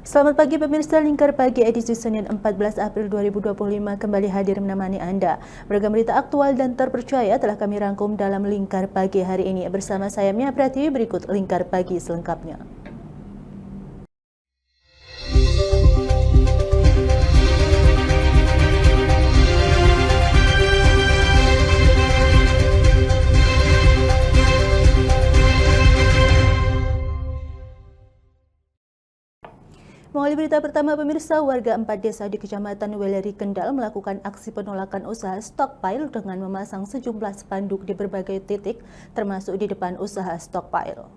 Selamat pagi pemirsa, Lingkar Pagi edisi Senin 14 April 2025 kembali hadir menemani Anda. Beragam berita aktual dan terpercaya telah kami rangkum dalam Lingkar Pagi hari ini. Bersama saya Mia Pratiwi, berikut Lingkar Pagi selengkapnya. Mengawali berita pertama pemirsa, warga 4 desa di Kecamatan Weleri, Kendal melakukan aksi penolakan usaha stockpile dengan memasang sejumlah spanduk di berbagai titik, termasuk di depan usaha stockpile.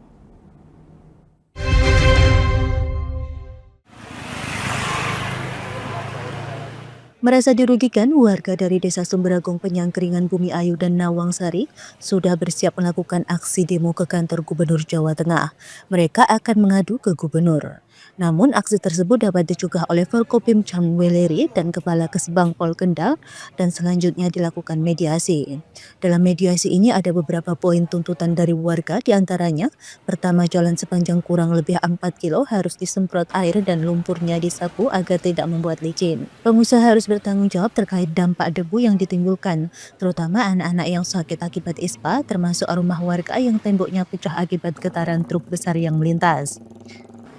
Merasa dirugikan, warga dari Desa Sumberagung, Penyangkringan, Bumi Ayu, dan Nawangsari sudah bersiap melakukan aksi demo ke kantor Gubernur Jawa Tengah. Mereka akan mengadu ke Gubernur. Namun aksi tersebut dapat dicegah oleh Forkopimcam Weleri dan Kepala Kesbang Pol Kendal dan selanjutnya dilakukan mediasi. Dalam mediasi ini ada beberapa poin tuntutan dari warga, diantaranya pertama, jalan sepanjang kurang lebih 4 kilo harus disemprot air dan lumpurnya disapu agar tidak membuat licin. Pengusaha harus bertanggung jawab terkait dampak debu yang ditimbulkan, terutama anak-anak yang sakit akibat ispa, termasuk rumah warga yang temboknya pecah akibat getaran truk besar yang melintas.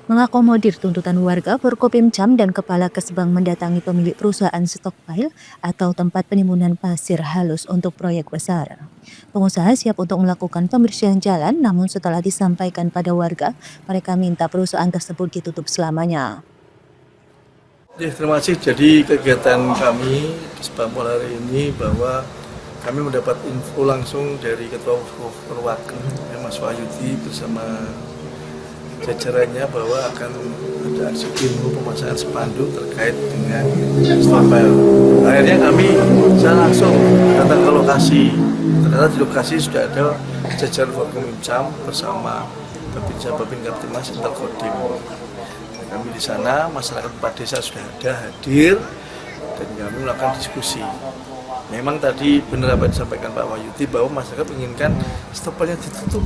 Mengakomodir tuntutan warga, Forkopimcam dan Kepala Kesbang mendatangi pemilik perusahaan stockpile atau tempat penimbunan pasir halus untuk proyek besar. Pengusaha siap untuk melakukan pembersihan jalan, namun setelah disampaikan pada warga, mereka minta perusahaan tersebut ditutup selamanya. Terima kasih. Jadi kegiatan kami Kesbang Pol hari ini bahwa kami mendapat info langsung dari Ketua Perwakilan Mas Wahyudi bersama jajarannya bahwa akan ada aksi demo pemasangan spanduk terkait dengan stockpile. Akhirnya kami langsung datang ke lokasi. Ternyata di lokasi sudah ada jajaran Forkopimcam bersama Babin Kaptimas Intel Kodim. Kami di sana, masyarakat 4 desa sudah ada hadir dan kami melakukan diskusi. Memang tadi benar apa yang disampaikan Pak Wahyudi bahwa masyarakat menginginkan stockpile-nya ditutup.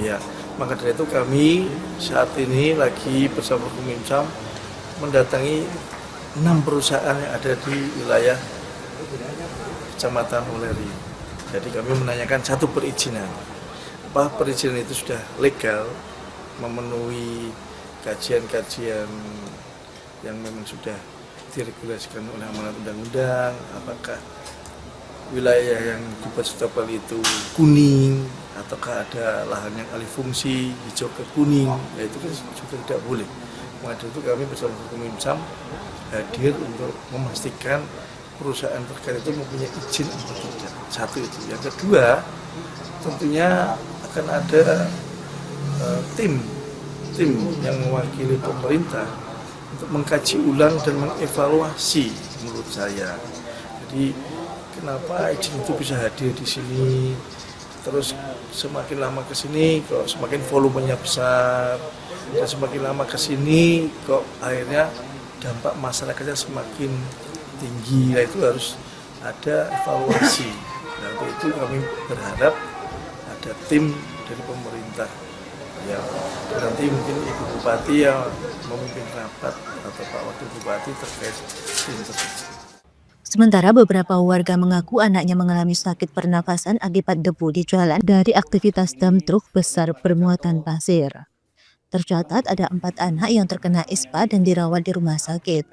Ya, maka dari itu kami saat ini lagi bersama Forkopimcam mendatangi 6 perusahaan yang ada di wilayah Kecamatan Weleri. Jadi kami menanyakan satu perizinan. Apa perizinan itu sudah legal, memenuhi kajian-kajian yang memang sudah diregulasikan oleh amanat undang-undang, apakah wilayah yang dibuat stockpile itu kuning, ataukah ada lahan yang alih fungsi hijau ke kuning, ya itu kan juga tidak boleh. Maka itu kami bersama Forkopimcam hadir untuk memastikan perusahaan terkait itu mempunyai izin atau tidak. Satu itu. Yang kedua, tentunya akan ada tim yang mewakili pemerintah untuk mengkaji ulang dan mengevaluasi menurut saya. Jadi kenapa izin itu bisa hadir di sini? Terus semakin lama ke sini kok semakin volumenya besar, dan semakin lama ke sini kok akhirnya dampak masyarakatnya semakin tinggi. Nah, itu harus ada evaluasi. Nah, untuk itu kami berharap ada tim dari pemerintah. Ya, nanti mungkin Ibu Bupati yang memimpin rapat atau Pak Wakil Bupati terkait tim tersebut. Sementara beberapa warga mengaku anaknya mengalami sakit pernafasan akibat debu di jalan dari aktivitas dam truk besar bermuatan pasir. Tercatat ada 4 anak yang terkena ispa dan dirawat di rumah sakit.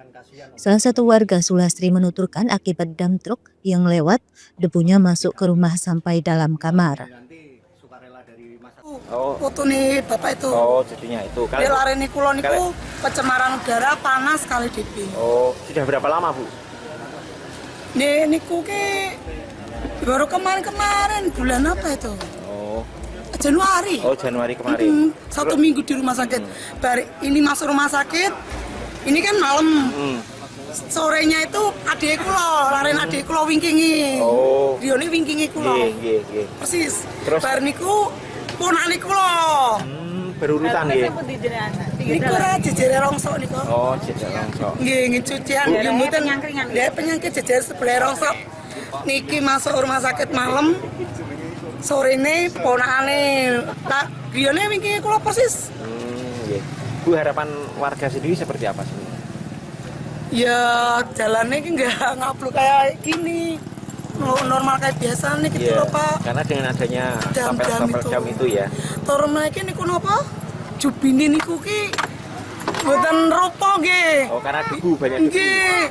Salah satu warga, Sulastri, menuturkan akibat dam truk yang lewat, debunya masuk ke rumah sampai dalam kamar. Foto nih bapak itu. Oh, jadinya itu. Dia lari nih kulon itu pencemaran udara panas kali DP. Oh, sudah berapa lama Bu? Nih niku ke baru kemarin bulan apa itu? Oh, Januari. oh Januari kemarin. 1 minggu di rumah sakit. Ini masuk rumah sakit. Ini kan malam. Sorenya itu adekku loh, laren adekku loh wingkingi. Oh. Rione wingkingi ku loh. Iya. Persis. Terus? Bar niku ponakniku loh. Berurutan nggih. Niku ra jejere rongsok niku. Oh, jejer langsung. Nggih, cucian mboten dia penyakit jejer sebelah rongsok. Niki masuk rumah sakit malam. Sorene ponakane tak griyane wingi kula persis. Iya. Bu, harapan warga sendiri seperti apa sih? Ya jalannya ini nggak perlu kayak gini, normal kayak biasa nih gitu Iya, loh Pak. karena dengan adanya Jam-jam stopel jam itu ya. Turun lagi niku napa? Jubine niku ki mboten rupa nggih. Oh, karena debu banyak debu. Nggih.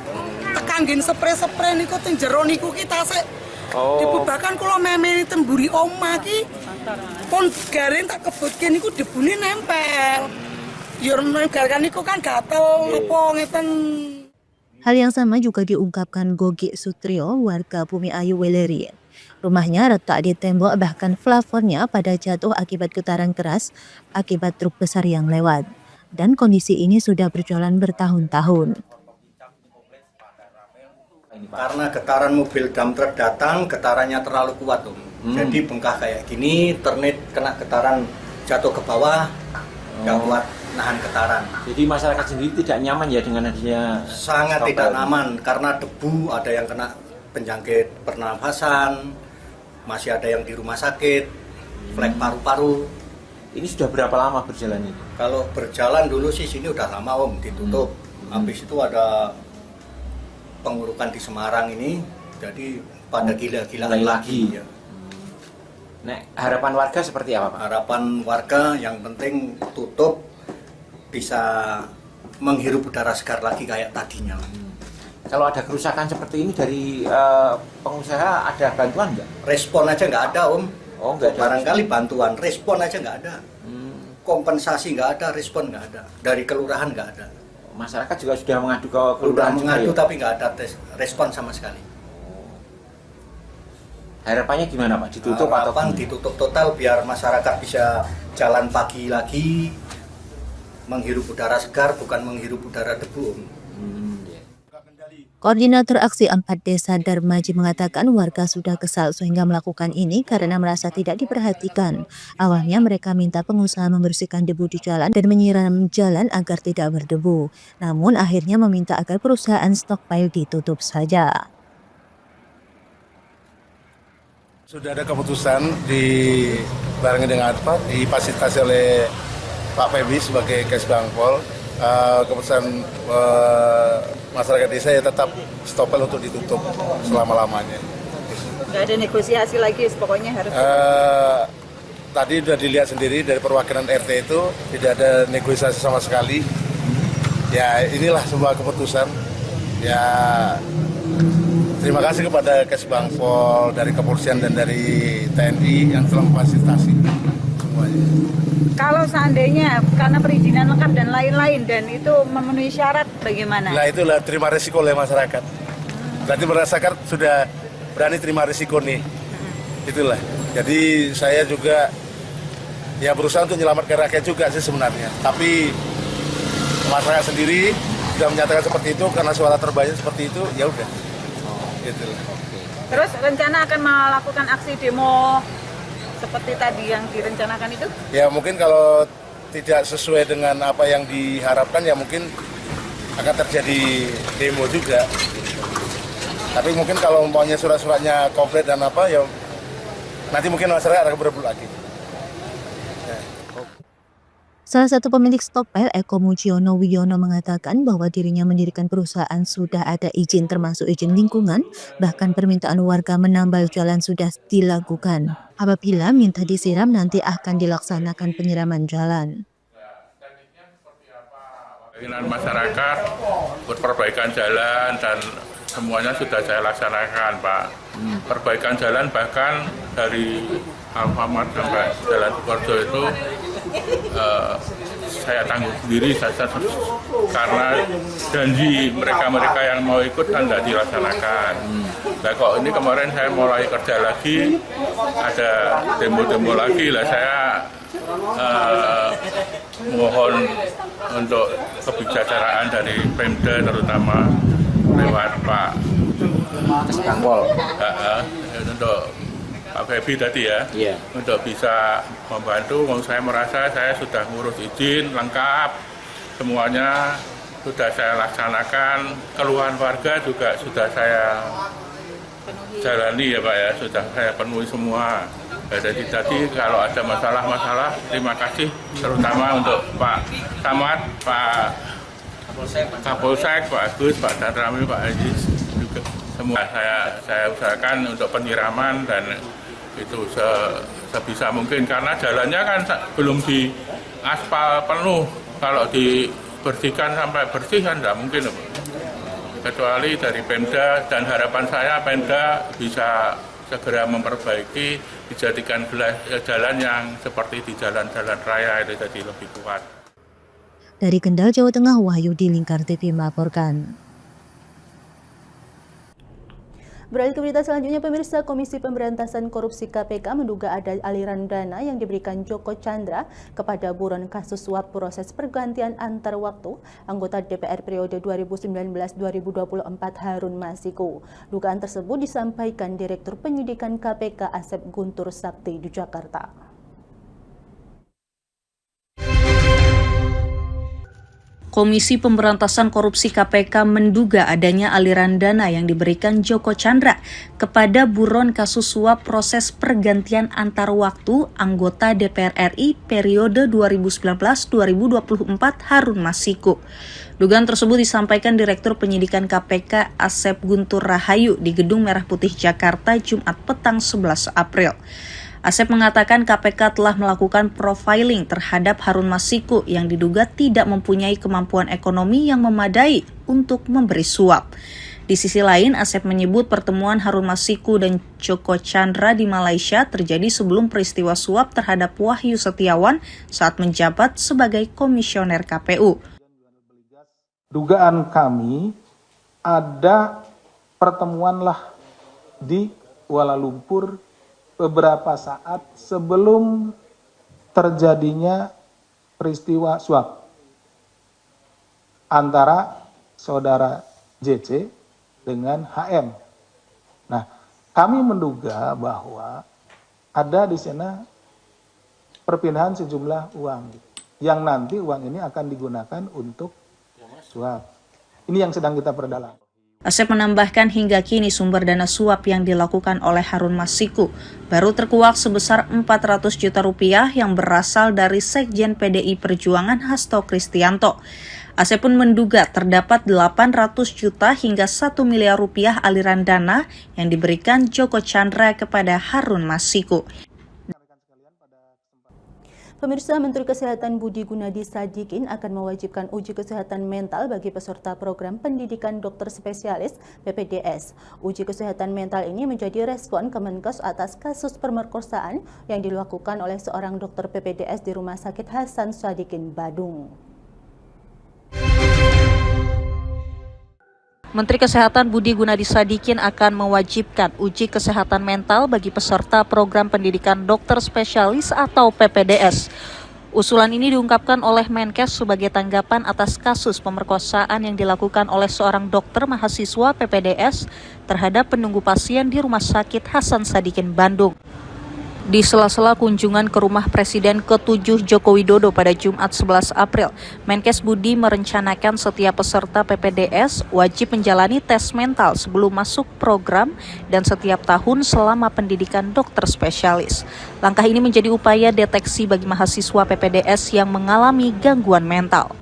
Tekan nggih spray-spray niku teng jero niku ki tasik. Oh. Dibubakan kula memeni temburi omah ki. Pun garing tak kebutke niku debune nempel. Ya gara niku kan gatel apa ngeten. Hal yang sama juga diungkapkan Gogi Sutrio, warga Bumi Ayu Weleri. Rumahnya retak di tembok, bahkan plafonnya pada jatuh akibat getaran keras akibat truk besar yang lewat. Dan kondisi ini sudah berjalan bertahun-tahun. Karena getaran mobil dump truck datang, getarannya terlalu kuat Jadi bengkak kayak gini, ternet kena getaran jatuh ke bawah, nggak kuat nahan getaran. Jadi masyarakat sendiri tidak nyaman ya dengan adanya Sangat stopel tidak ini? nyaman karena debu, ada yang kena penyakit pernafasan, masih ada yang di rumah sakit, flek paru-paru. Ini sudah berapa lama berjalan ini? Kalau berjalan dulu sih sini udah lama ditutup. Habis itu ada pengurukan di Semarang ini, jadi pada gila-gilaan lagi. Ya. Nek, harapan warga seperti apa, Pak? Harapan warga yang penting tutup bisa menghirup udara segar lagi kayak tadinya. Kalau ada kerusakan seperti ini dari pengusaha, ada bantuan nggak? Respon aja nggak ada Oh, nggak ada. Barangkali bantuan, respon aja nggak ada. Kompensasi nggak ada, respon nggak ada. Dari kelurahan nggak ada. Masyarakat juga sudah mengadu ke Udah kelurahan juga mengadu ya? tapi nggak ada respon sama sekali. Harapannya gimana, Pak? Ditutup atau Harapan gimana? ditutup total biar masyarakat bisa jalan pagi lagi, menghirup udara segar bukan menghirup udara debu. Ya. Koordinator Aksi 4 Desa Darmaji mengatakan warga sudah kesal sehingga melakukan ini karena merasa tidak diperhatikan. Awalnya mereka minta pengusaha membersihkan debu di jalan dan menyiram jalan agar tidak berdebu. Namun akhirnya meminta agar perusahaan stockpile ditutup saja. Sudah ada keputusan barengi dengan difasilitasi oleh Pak Febi sebagai Kesbangpol. Keputusan masyarakat desa ya tetap stopel untuk ditutup selama-lamanya. Nggak ada negosiasi lagi, pokoknya harus. Tadi sudah dilihat sendiri dari perwakilan RT itu tidak ada negosiasi sama sekali. Ya inilah sebuah keputusan. Ya terima kasih kepada Kesbangpol dari Kepolisian dan dari TNI yang telah memfasilitasi semuanya. Kalau seandainya karena perizinan lengkap dan lain-lain dan itu memenuhi syarat, bagaimana? Nah itulah terima risiko oleh masyarakat. Berarti masyarakat sudah berani terima risiko nih. Itulah. Jadi saya juga ya berusaha untuk menyelamatkan rakyat juga sih sebenarnya. Tapi masyarakat sendiri sudah menyatakan seperti itu karena suara terbanyak seperti itu, ya udah. Itulah. Terus rencana akan melakukan aksi demo seperti tadi yang direncanakan itu? Ya mungkin kalau tidak sesuai dengan apa yang diharapkan ya mungkin akan terjadi demo juga. Tapi mungkin kalau umpamanya surat-suratnya komplit dan apa ya nanti mungkin masyarakat akan berebut lagi. Salah satu pemilik stockpile, Eko Mujiono Wiono, mengatakan bahwa dirinya mendirikan perusahaan sudah ada izin termasuk izin lingkungan, bahkan permintaan warga menambal jalan sudah dilakukan. Apabila minta disiram nanti akan dilaksanakan penyiraman jalan. Keinginan masyarakat buat perbaikan jalan dan semuanya sudah saya laksanakan, Pak. Perbaikan jalan bahkan dari Alfamart sampai Jalan Sukoharjo itu saya tanggung sendiri karena janji mereka yang mau ikut kan tidak dilaksanakan. Nah kok ini kemarin saya mulai kerja lagi, ada demo-demo lagi lah, saya mohon untuk kebijaksanaan dari Pemda terutama lewat Pak Kesbangpol. Untuk Pak Febi tadi ya, untuk bisa membantu. Saya merasa saya sudah ngurus izin lengkap, semuanya sudah saya laksanakan. Keluhan warga juga sudah saya jalani ya Pak ya, sudah saya penuhi semua. Jadi kalau ada masalah-masalah, terima kasih terutama untuk Pak Camat, Pak Kapolsek, Pak Agus, Pak Danramil, Pak Haji juga semua saya usahakan untuk penyiraman dan itu sebisa mungkin karena jalannya kan belum di aspal penuh. Kalau dibersihkan sampai bersih kan tidak mungkin, kecuali dari Pemda, dan harapan saya Pemda bisa segera memperbaiki, dijadikan jalan yang seperti di jalan-jalan raya itu jadi lebih kuat. Dari Kendal, Jawa Tengah, Wahyudi Lingkar TV melaporkan. Beralih ke berita selanjutnya, pemirsa, Komisi Pemberantasan Korupsi KPK menduga ada aliran dana yang diberikan Joko Chandra kepada buron kasus suap proses pergantian antar waktu anggota DPR periode 2019-2024 Harun Masiku. Dugaan tersebut disampaikan Direktur Penyidikan KPK Asep Guntur Sakti di Jakarta. Komisi Pemberantasan Korupsi KPK menduga adanya aliran dana yang diberikan Joko Chandra kepada buron kasus suap proses pergantian antar waktu anggota DPR RI periode 2019-2024 Harun Masiku. Dugaan tersebut disampaikan Direktur Penyidikan KPK Asep Guntur Rahayu di Gedung Merah Putih Jakarta Jumat petang 11 April. Asep mengatakan KPK telah melakukan profiling terhadap Harun Masiku yang diduga tidak mempunyai kemampuan ekonomi yang memadai untuk memberi suap. Di sisi lain, Asep menyebut pertemuan Harun Masiku dan Joko Chandra di Malaysia terjadi sebelum peristiwa suap terhadap Wahyu Setiawan saat menjabat sebagai komisioner KPU. Dugaan kami ada pertemuanlah di Kuala Lumpur beberapa saat sebelum terjadinya peristiwa suap antara saudara JC dengan HM. Nah, kami menduga bahwa ada di sana perpindahan sejumlah uang yang nanti uang ini akan digunakan untuk suap. Ini yang sedang kita perdalam. Asep menambahkan hingga kini sumber dana suap yang dilakukan oleh Harun Masiku baru terkuak sebesar 400 juta rupiah yang berasal dari Sekjen PDI Perjuangan Hasto Kristianto. Asep pun menduga terdapat 800 juta hingga 1 miliar rupiah aliran dana yang diberikan Joko Chandra kepada Harun Masiku. Pemirsa, Menteri Kesehatan Budi Gunadi Sadikin akan mewajibkan uji kesehatan mental bagi peserta program pendidikan dokter spesialis PPDS. Uji kesehatan mental ini menjadi respon Kemenkes atas kasus pemerkosaan yang dilakukan oleh seorang dokter PPDS di Rumah Sakit Hasan Sadikin, Badung. Menteri Kesehatan Budi Gunadi Sadikin akan mewajibkan uji kesehatan mental bagi peserta program pendidikan dokter spesialis atau PPDS. Usulan ini diungkapkan oleh Menkes sebagai tanggapan atas kasus pemerkosaan yang dilakukan oleh seorang dokter mahasiswa PPDS terhadap penunggu pasien di Rumah Sakit Hasan Sadikin, Bandung. Di sela-sela kunjungan ke rumah Presiden ke-7 Joko Widodo pada Jumat 11 April, Menkes Budi merencanakan setiap peserta PPDS wajib menjalani tes mental sebelum masuk program dan setiap tahun selama pendidikan dokter spesialis. Langkah ini menjadi upaya deteksi bagi mahasiswa PPDS yang mengalami gangguan mental.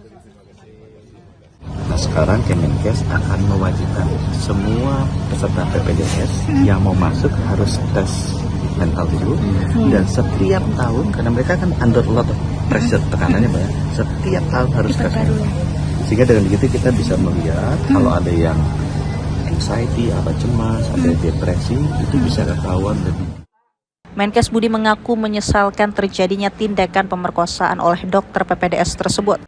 Nah, sekarang Kemenkes akan mewajibkan semua peserta PPDS yang mau masuk harus tes mental dulu, dan setiap tahun karena mereka kan under a lot of pressure, tekanannya banyak, setiap tahun harus tes mental. Sehingga dengan begitu kita bisa melihat kalau ada yang anxiety, apa cemas, ada depresi, itu bisa ketahuan lebih. Menkes Budi mengaku menyesalkan terjadinya tindakan pemerkosaan oleh dokter PPDS tersebut.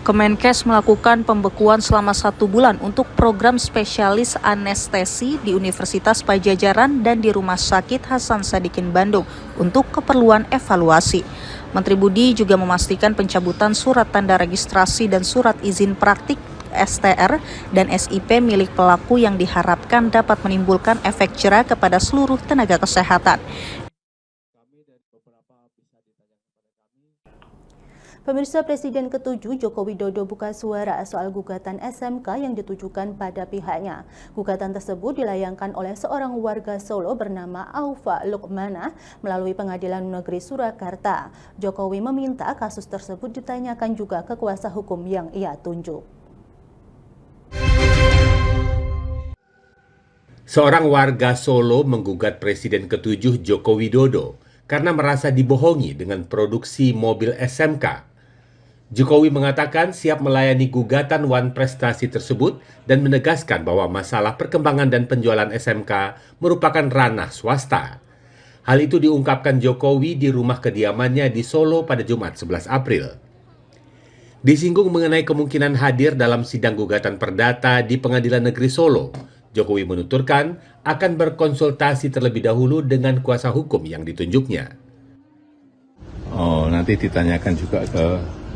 Kemenkes melakukan pembekuan selama 1 bulan untuk program spesialis anestesi di Universitas Pajajaran dan di Rumah Sakit Hasan Sadikin, Bandung untuk keperluan evaluasi. Menteri Budi juga memastikan pencabutan surat tanda registrasi dan surat izin praktik STR dan SIP milik pelaku yang diharapkan dapat menimbulkan efek jera kepada seluruh tenaga kesehatan. Pemirsa, Presiden ke-7 Joko Widodo buka suara soal gugatan SMK yang ditujukan pada pihaknya. Gugatan tersebut dilayangkan oleh seorang warga Solo bernama Aufa Lukmana melalui Pengadilan Negeri Surakarta. Jokowi meminta kasus tersebut ditanyakan juga ke kuasa hukum yang ia tunjuk. Seorang warga Solo menggugat Presiden ke-7 Joko Widodo karena merasa dibohongi dengan produksi mobil SMK. Jokowi mengatakan siap melayani gugatan Wan Prestasi tersebut dan menegaskan bahwa masalah perkembangan dan penjualan SMK merupakan ranah swasta. Hal itu diungkapkan Jokowi di rumah kediamannya di Solo pada Jumat 11 April. Disinggung mengenai kemungkinan hadir dalam sidang gugatan perdata di Pengadilan Negeri Solo, Jokowi menuturkan akan berkonsultasi terlebih dahulu dengan kuasa hukum yang ditunjuknya. Oh, nanti ditanyakan juga ke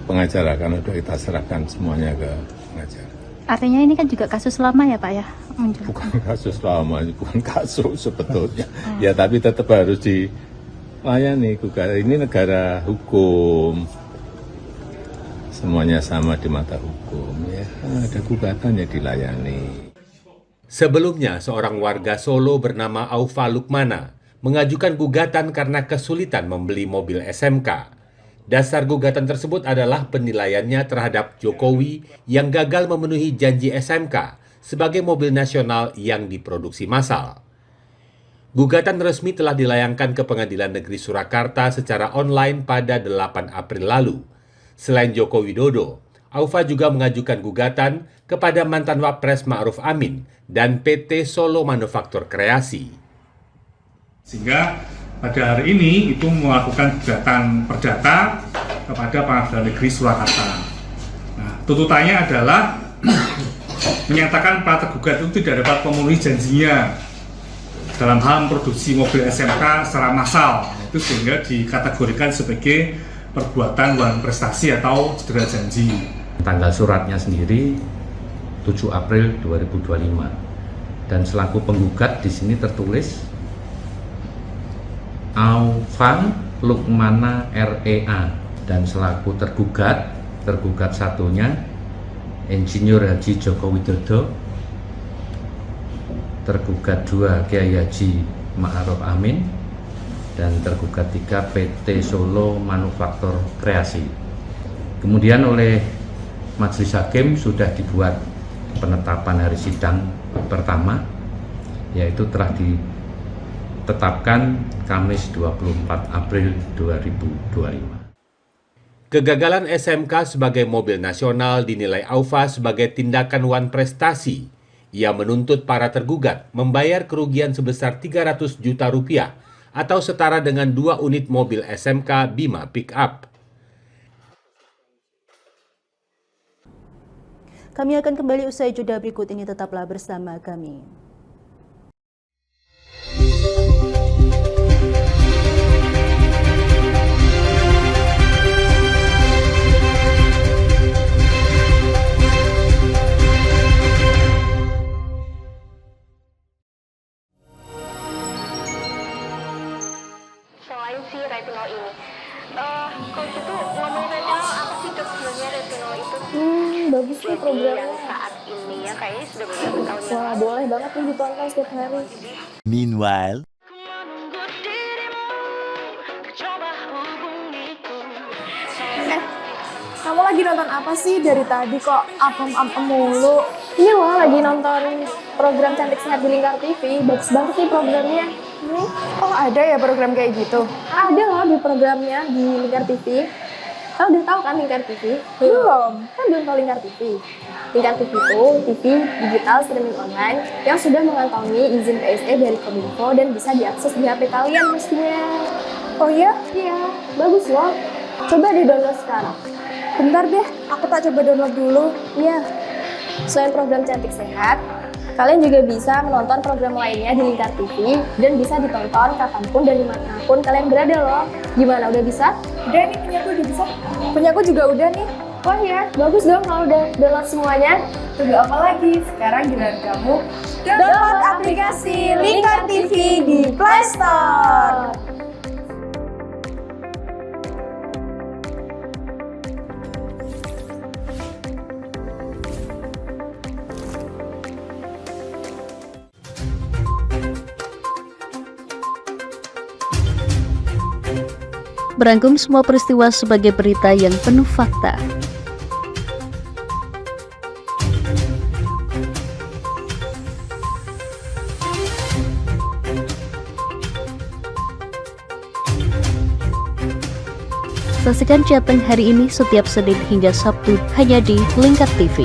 pengacara, karena sudah kita serahkan semuanya ke pengacara. Artinya ini kan juga kasus lama ya Pak ya? Bukan kasus lama, bukan kasus sebetulnya. Ya tapi tetap harus dilayani. Ini negara hukum, semuanya sama di mata hukum. Ya, ada gugatannya dilayani. Sebelumnya, seorang warga Solo bernama Aufa Lukmana mengajukan gugatan karena kesulitan membeli mobil SMK. Dasar gugatan tersebut adalah penilaiannya terhadap Jokowi yang gagal memenuhi janji SMK sebagai mobil nasional yang diproduksi massal. Gugatan resmi telah dilayangkan ke Pengadilan Negeri Surakarta secara online pada 8 April lalu. Selain Joko Widodo, Aufa juga mengajukan gugatan kepada mantan Wapres Ma'ruf Amin dan PT Solo Manufaktur Kreasi. Sehingga pada hari ini itu melakukan gugatan perdata kepada Pengadilan Negeri Surakarta. Nah, tuntutannya adalah menyatakan para tergugat itu tidak dapat memenuhi janjinya dalam hal memproduksi mobil SMK secara massal, itu sehingga dikategorikan sebagai perbuatan wan prestasi atau cedera janji. Tanggal suratnya sendiri 7 April 2025 dan selaku penggugat di sini tertulis Aufa Lukmana REA dan selaku tergugat satunya Insinyur Haji Joko Widodo, tergugat 2 Kiai Haji Ma'ruf Amin, dan tergugat 3 PT Solo Manufaktur Kreasi. Kemudian oleh Majelis Hakim sudah dibuat penetapan hari sidang pertama, yaitu telah ditetapkan Kamis 24 April 2025. Kegagalan SMK sebagai mobil nasional dinilai Aufa sebagai tindakan wan prestasi. Ia menuntut para tergugat membayar kerugian sebesar 300 juta rupiah atau setara dengan 2 unit mobil SMK Bima Pickup. Kami akan kembali usai jeda berikut ini, tetaplah bersama kami. Selain si retinol ini, coach itu ngomongin retinol apa sih dok sebenarnya retinol itu? Bagus sih programnya. Yang saat ini ya kayaknya sudah beberapa tahun yang Wah, boleh banget nih ditonton setiap hari. Meanwhile, Kamu lagi nonton apa sih dari tadi kok apem-apem mulu? Ini loh lagi nonton program Cantik Sehat di Lingkar TV. Bagus banget sih programnya. Oh ada ya program kayak gitu? Ada loh di programnya di Lingkar TV. Kau udah tahu kan Lingkar TV? Belum. Kan belum tahu Lingkar TV. Lingkar TV itu TV digital streaming online yang sudah mengantongi izin PSE dari Kominfo dan bisa diakses di HP kalian mestinya. Oh iya? Iya, bagus loh. Coba di-download sekarang. Bentar deh, aku tak coba download dulu. Iya. Selain program Cantik Sehat, kalian juga bisa menonton program lainnya di Lingkar TV dan bisa ditonton kapanpun dan dimanapun kalian berada loh. Gimana, udah bisa? Udah nih, punyaku udah bisa. Punyaku juga udah nih. Wah ya, bagus dong kalau udah download semuanya. Tunggu apa lagi? Sekarang giliran kamu download aplikasi Lingkar TV di Play Store. merangkum semua peristiwa sebagai berita yang penuh fakta. Saksikan Jateng hari ini setiap Senin hingga Sabtu hanya di Lingkar TV.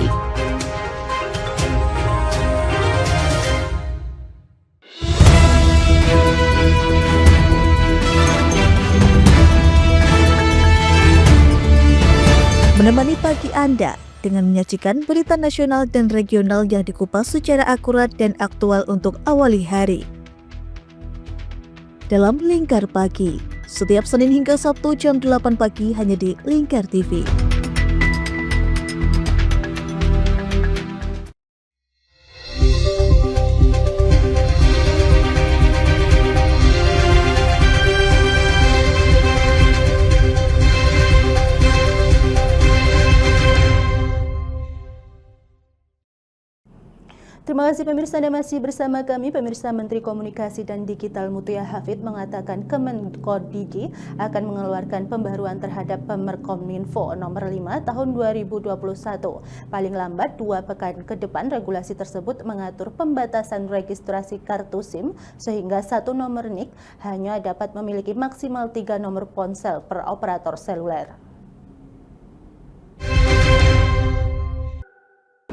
Menemani pagi Anda dengan menyajikan berita nasional dan regional yang dikupas secara akurat dan aktual untuk awali hari. Dalam Lingkar Pagi, setiap Senin hingga Sabtu jam 8 pagi hanya di Lingkar TV. Terima kasih pemirsa, Anda masih bersama kami. Pemirsa, Menteri Komunikasi dan Digital Mutia Hafid mengatakan Kemenkondigi akan mengeluarkan pembaruan terhadap Pemerkominfo nomor 5 tahun 2021. Paling lambat 2 pekan ke depan regulasi tersebut mengatur pembatasan registrasi kartu SIM sehingga satu nomor NIK hanya dapat memiliki maksimal 3 nomor ponsel per operator seluler.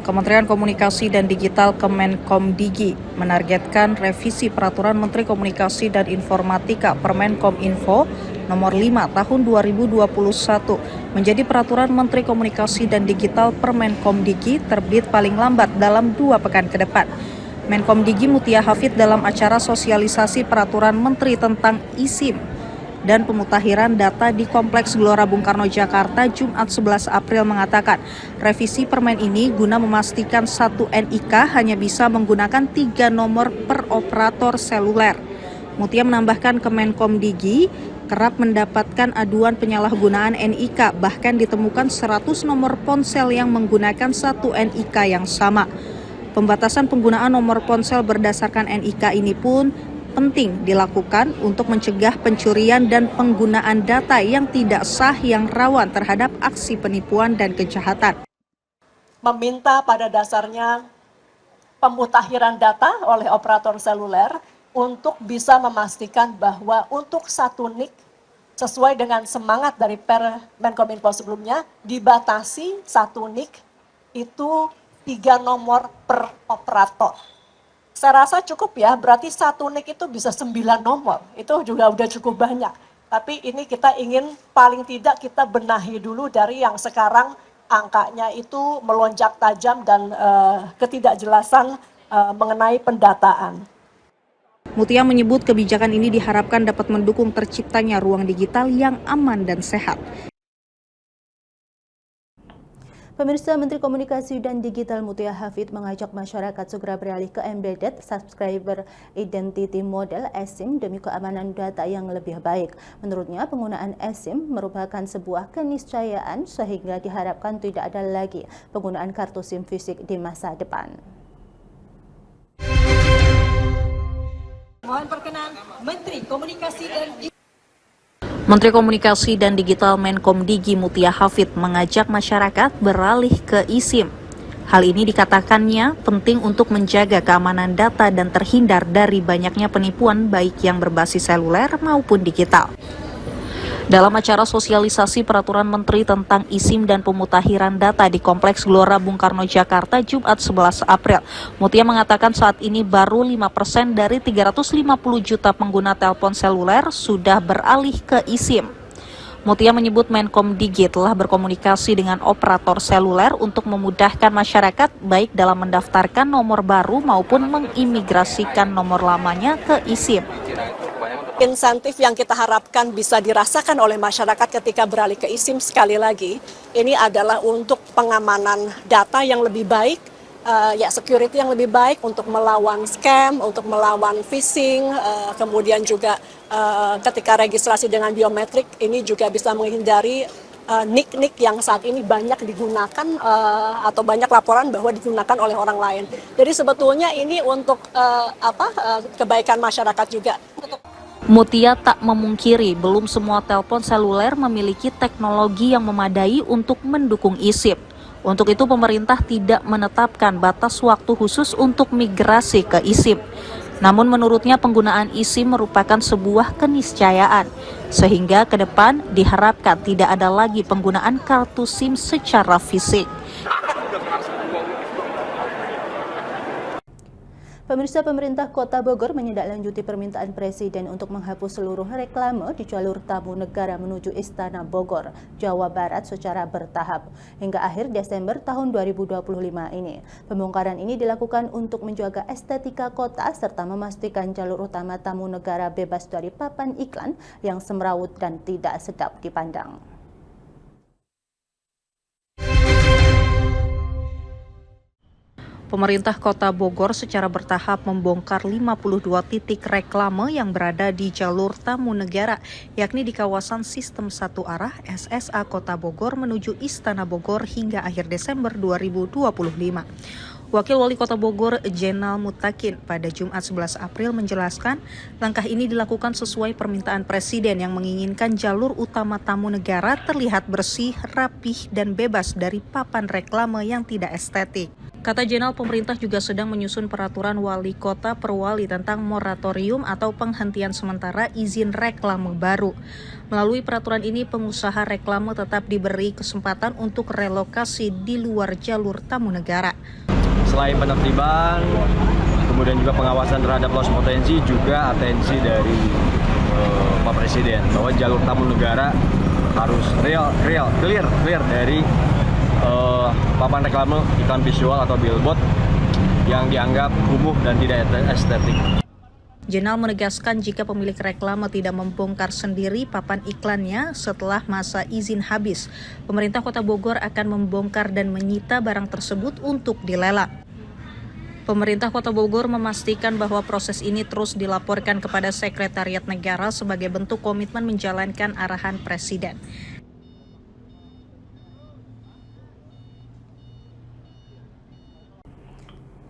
Kementerian Komunikasi dan Digital Kemenkomdigi menargetkan revisi Peraturan Menteri Komunikasi dan Informatika Permenkominfo nomor 5 tahun 2021 menjadi Peraturan Menteri Komunikasi dan Digital Permenkomdigi terbit paling lambat dalam 2 pekan ke depan. Menkomdigi Mutia Hafid dalam acara sosialisasi Peraturan Menteri tentang eSIM dan pemutakhiran data di Kompleks Gelora Bung Karno, Jakarta, Jumat 11 April mengatakan, revisi permen ini guna memastikan satu NIK hanya bisa menggunakan 3 nomor per operator seluler. Mutia menambahkan Kemenkomdigi kerap mendapatkan aduan penyalahgunaan NIK, bahkan ditemukan 100 nomor ponsel yang menggunakan satu NIK yang sama. Pembatasan penggunaan nomor ponsel berdasarkan NIK ini pun penting dilakukan untuk mencegah pencurian dan penggunaan data yang tidak sah yang rawan terhadap aksi penipuan dan kejahatan. Meminta pada dasarnya pemutakhiran data oleh operator seluler untuk bisa memastikan bahwa untuk satu NIK sesuai dengan semangat dari Permenkominfo sebelumnya dibatasi satu NIK itu 3 nomor per operator. Saya rasa cukup ya, berarti satu NIK itu bisa 9 nomor, itu juga udah cukup banyak. Tapi ini kita ingin paling tidak kita benahi dulu dari yang sekarang angkanya itu melonjak tajam dan ketidakjelasan mengenai pendataan. Mutia menyebut kebijakan ini diharapkan dapat mendukung terciptanya ruang digital yang aman dan sehat. Pemirsa, Menteri Komunikasi dan Digital Mutia Hafid mengajak masyarakat segera beralih ke Embedded Subscriber Identity Model eSIM demi keamanan data yang lebih baik. Menurutnya, penggunaan eSIM merupakan sebuah keniscayaan sehingga diharapkan tidak ada lagi penggunaan kartu SIM fisik di masa depan. Mohon perkenan Menteri Komunikasi dan Menteri Komunikasi dan Digital Menkomdigi Mutia Hafid mengajak masyarakat beralih ke eSIM. Hal ini dikatakannya penting untuk menjaga keamanan data dan terhindar dari banyaknya penipuan baik yang berbasis seluler maupun digital. Dalam acara sosialisasi Peraturan Menteri tentang eSIM dan pemutakhiran data di Kompleks Gelora Bung Karno, Jakarta, Jumat 11 April, Mutia mengatakan saat ini baru 5% dari 350 juta pengguna telepon seluler sudah beralih ke eSIM. Mutia menyebut Menkomdigi telah berkomunikasi dengan operator seluler untuk memudahkan masyarakat baik dalam mendaftarkan nomor baru maupun mengimigrasikan nomor lamanya ke eSIM. Insentif yang kita harapkan bisa dirasakan oleh masyarakat ketika beralih ke eSIM sekali lagi, ini adalah untuk pengamanan data yang lebih baik, security yang lebih baik untuk melawan scam, untuk melawan phishing, kemudian juga ketika registrasi dengan biometrik ini juga bisa menghindari nik-nik yang saat ini banyak digunakan atau banyak laporan bahwa digunakan oleh orang lain. Jadi sebetulnya ini untuk kebaikan masyarakat juga. Mutia tak memungkiri belum semua telepon seluler memiliki teknologi yang memadai untuk mendukung eSIM. Untuk itu pemerintah tidak menetapkan batas waktu khusus untuk migrasi ke eSIM. Namun menurutnya penggunaan eSIM merupakan sebuah keniscayaan, sehingga ke depan diharapkan tidak ada lagi penggunaan kartu SIM secara fisik. Pemirsa, pemerintah Kota Bogor menindaklanjuti permintaan Presiden untuk menghapus seluruh reklame di jalur tamu negara menuju Istana Bogor, Jawa Barat secara bertahap hingga akhir Desember tahun 2025 ini. Pembongkaran ini dilakukan untuk menjaga estetika kota serta memastikan jalur utama tamu negara bebas dari papan iklan yang semrawut dan tidak sedap dipandang. Pemerintah Kota Bogor secara bertahap membongkar 52 titik reklame yang berada di jalur tamu negara, yakni di kawasan sistem satu arah SSA Kota Bogor menuju Istana Bogor hingga akhir Desember 2025. Wakil Wali Kota Bogor, Jenal Mutakin, pada Jumat 11 April menjelaskan, langkah ini dilakukan sesuai permintaan Presiden yang menginginkan jalur utama tamu negara terlihat bersih, rapih, dan bebas dari papan reklame yang tidak estetik. Kata Jenal, pemerintah juga sedang menyusun peraturan wali kota per wali tentang moratorium atau penghentian sementara izin reklame baru. Melalui peraturan ini, pengusaha reklame tetap diberi kesempatan untuk relokasi di luar jalur tamu negara. Selain penertiban, kemudian juga pengawasan terhadap loss potensi, juga atensi dari Pak Presiden bahwa jalur tamu negara harus clear dari papan reklame, iklan visual atau billboard yang dianggap kumuh dan tidak estetik. Jenal menegaskan jika pemilik reklame tidak membongkar sendiri papan iklannya setelah masa izin habis, pemerintah Kota Bogor akan membongkar dan menyita barang tersebut untuk dilelang. Pemerintah Kota Bogor memastikan bahwa proses ini terus dilaporkan kepada Sekretariat Negara sebagai bentuk komitmen menjalankan arahan Presiden.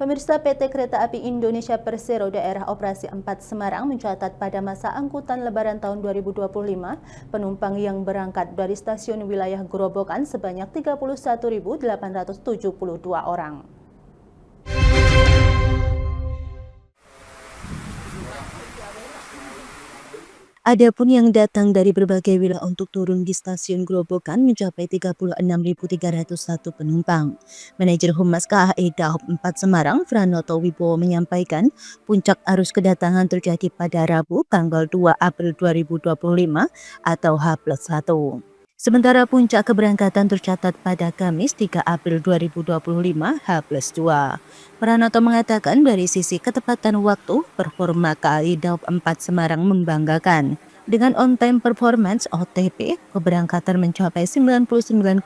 Pemirsa, PT Kereta Api Indonesia Persero Daerah Operasi 4 Semarang mencatat pada masa angkutan Lebaran tahun 2025, penumpang yang berangkat dari stasiun wilayah Grobogan sebanyak 31.872 orang. Adapun yang datang dari berbagai wilayah untuk turun di stasiun Grobogan mencapai 36.301 penumpang. Manajer Humas KAI Daob 4 Semarang, Franoto Wibowo menyampaikan, puncak arus kedatangan terjadi pada Rabu tanggal 2 April 2025 atau H+1. Sementara puncak keberangkatan tercatat pada Kamis 3 April 2025 H+2. Pranoto mengatakan dari sisi ketepatan waktu, performa KAI Daob 4 Semarang membanggakan. Dengan on-time performance OTP, keberangkatan mencapai 99,34%